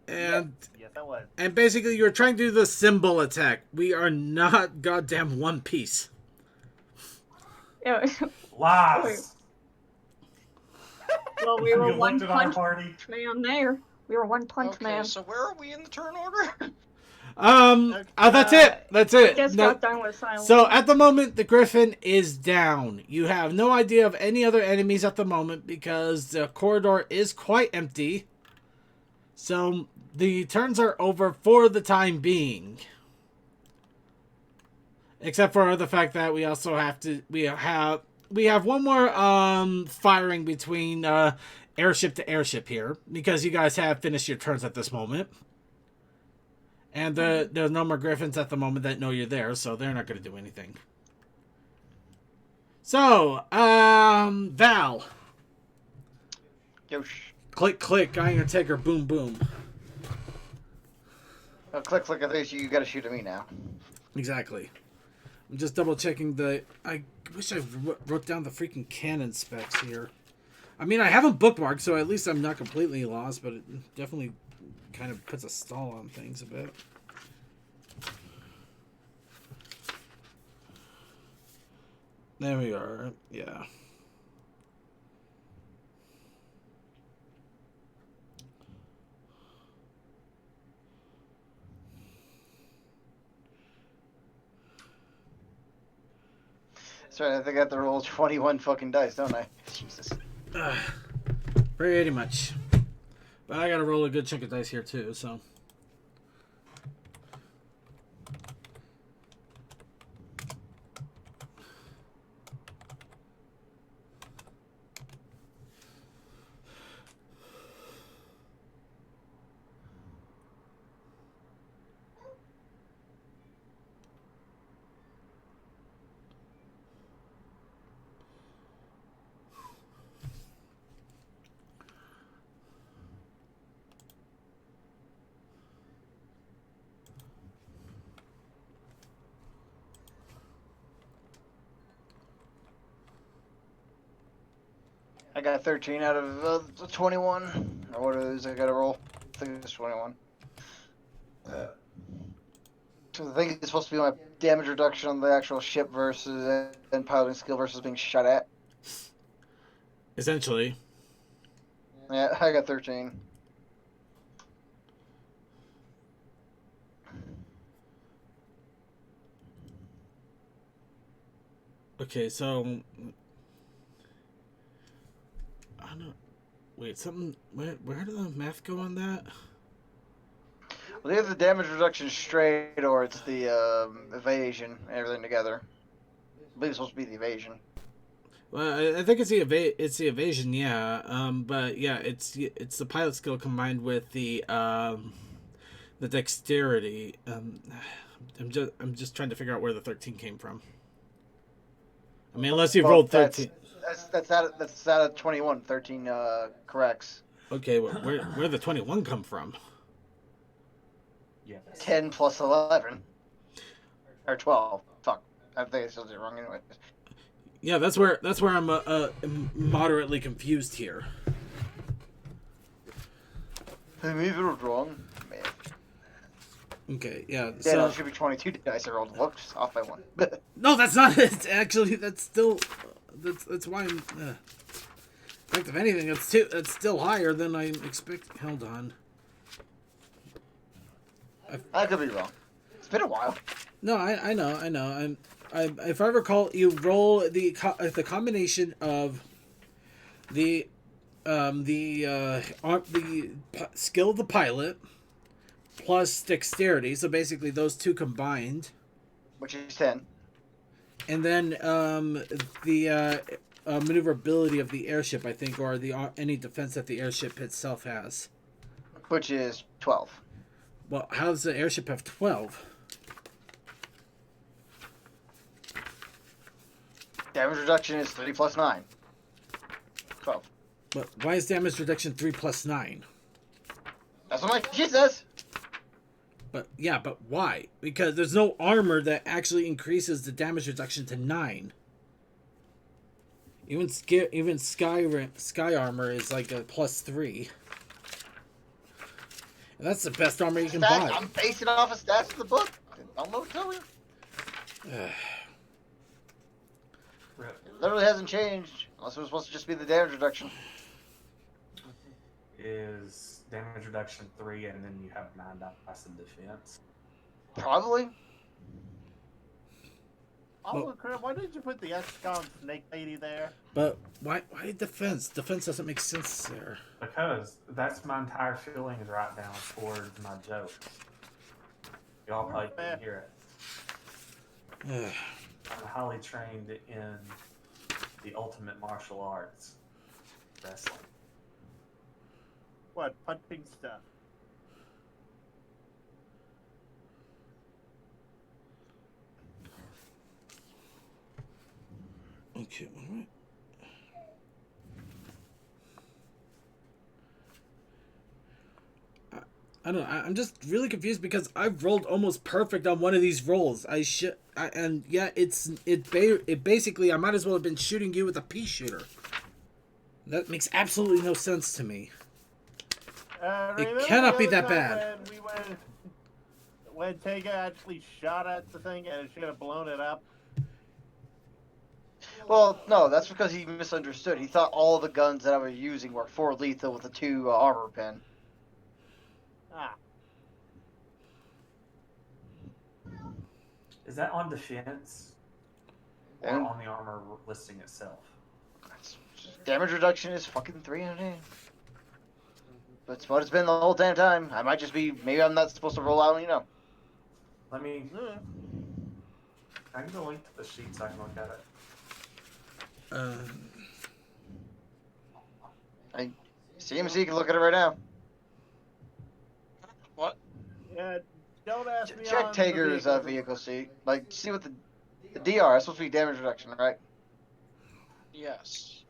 and Yes, I was. and basically you're trying to do the symbol attack. We are not goddamn One Piece. Yeah, Lies. well, we You were looked one at our punch party. man there. We were one punch Okay, man. so where are we in the turn order? That's it. That's it. Just No- got done with silence. So at the moment, the Griffin is down. You have no idea of any other enemies at the moment because the corridor is quite empty. So the turns are over for the time being. Except for the fact that we also have to we have one more firing between airship to airship here because you guys have finished your turns at this moment. And there's no more Griffins at the moment that know you're there, so they're not going to do anything. So, Val. Yosh. Click, click, Iron Tiger, boom, boom. Oh, click, click. I think you got to shoot at me now. Exactly. I'm just double checking the... I wish I wrote down the freaking cannon specs here. I mean, I have them bookmarked, so at least I'm not completely lost, but it definitely kind of puts a stall on things a bit. There we are. Yeah. That's right. I think I have to roll 21 fucking dice, don't I? Jesus. Pretty much. But I gotta roll a good chunk of dice here too, so. I got 13 out of 21. Or what are those I got to roll? I think it's 21. So the thing is supposed to be my damage reduction on the actual ship versus and piloting skill versus being shot at. Essentially. Yeah, I got 13. Okay, so. I don't know. Wait, something. Where did the math go on that? Well, either the damage reduction straight or it's the evasion and everything together. I believe it's supposed to be the evasion. Well, I think it's the evasion, yeah. But yeah, it's the pilot skill combined with the dexterity. I'm just trying to figure out where the 13 came from. I mean, unless you've rolled 13. That's out of 21. 13 corrects. Okay, well, where the 21 come from? Yes. 10 plus 11. Or 12. Fuck. I think I still did it wrong anyway. Yeah, that's where I'm moderately confused here. Maybe it was wrong. Man. Okay, yeah. Yeah, no, So it should be 22 dice I rolled. Whoops, off by 1. no, that's not it. Actually, that's still that's why I'm. In fact, if anything, that's still higher than I expect. Hold on. I could be wrong. It's been a while. No, I know. If I recall, you roll the combination of the skill of the pilot plus dexterity. So basically, those two combined, Which is 10. and then the maneuverability of the airship, I think, or the any defense that the airship itself has. Which is 12. Well, how does the airship have 12? Damage reduction is 3 plus 9. 12. But why is damage reduction 3 plus 9? That's what my sheet says. But why? Because there's no armor that actually increases the damage reduction to 9. Even sky armor is like a plus 3. And that's the best armor you can buy. I'm basing it off of stats in the book. Don't know what to tell you. Rip. It literally hasn't changed. Unless it was supposed to just be the damage reduction. Is damage reduction 3, and then you have 9 dice in defense. Probably. Oh, crap, why did you put the XCOM snake lady there? But why defense? Defense doesn't make sense there. Because that's my entire feelings right now towards my jokes. Y'all probably can hear it. I'm highly trained in the ultimate martial arts, wrestling. What, punching stuff? Okay, all right. I don't know. I'm just really confused because I've rolled almost perfect on one of these rolls. And yeah, it basically I might as well have been shooting you with a pea shooter. That makes absolutely no sense to me. Remember cannot the be other that time bad. when Tega actually shot at the thing and it should have blown it up? Well, no, that's because he misunderstood. He thought all the guns that I was using were 4 lethal with a 2 armor pen. Ah, Is that on defense or And- on the armor listing itself? Damage reduction is fucking 300. That's what it's been the whole damn time. I might just be. Maybe I'm not supposed to roll out, you know. Let me. hmm. I can go link to the sheet so I can look at it. CMC can look at it right now. What? Yeah, don't ask me. Check on the Tager's vehicle seat. Like, see what the DR is supposed to be damage reduction, right? Yes.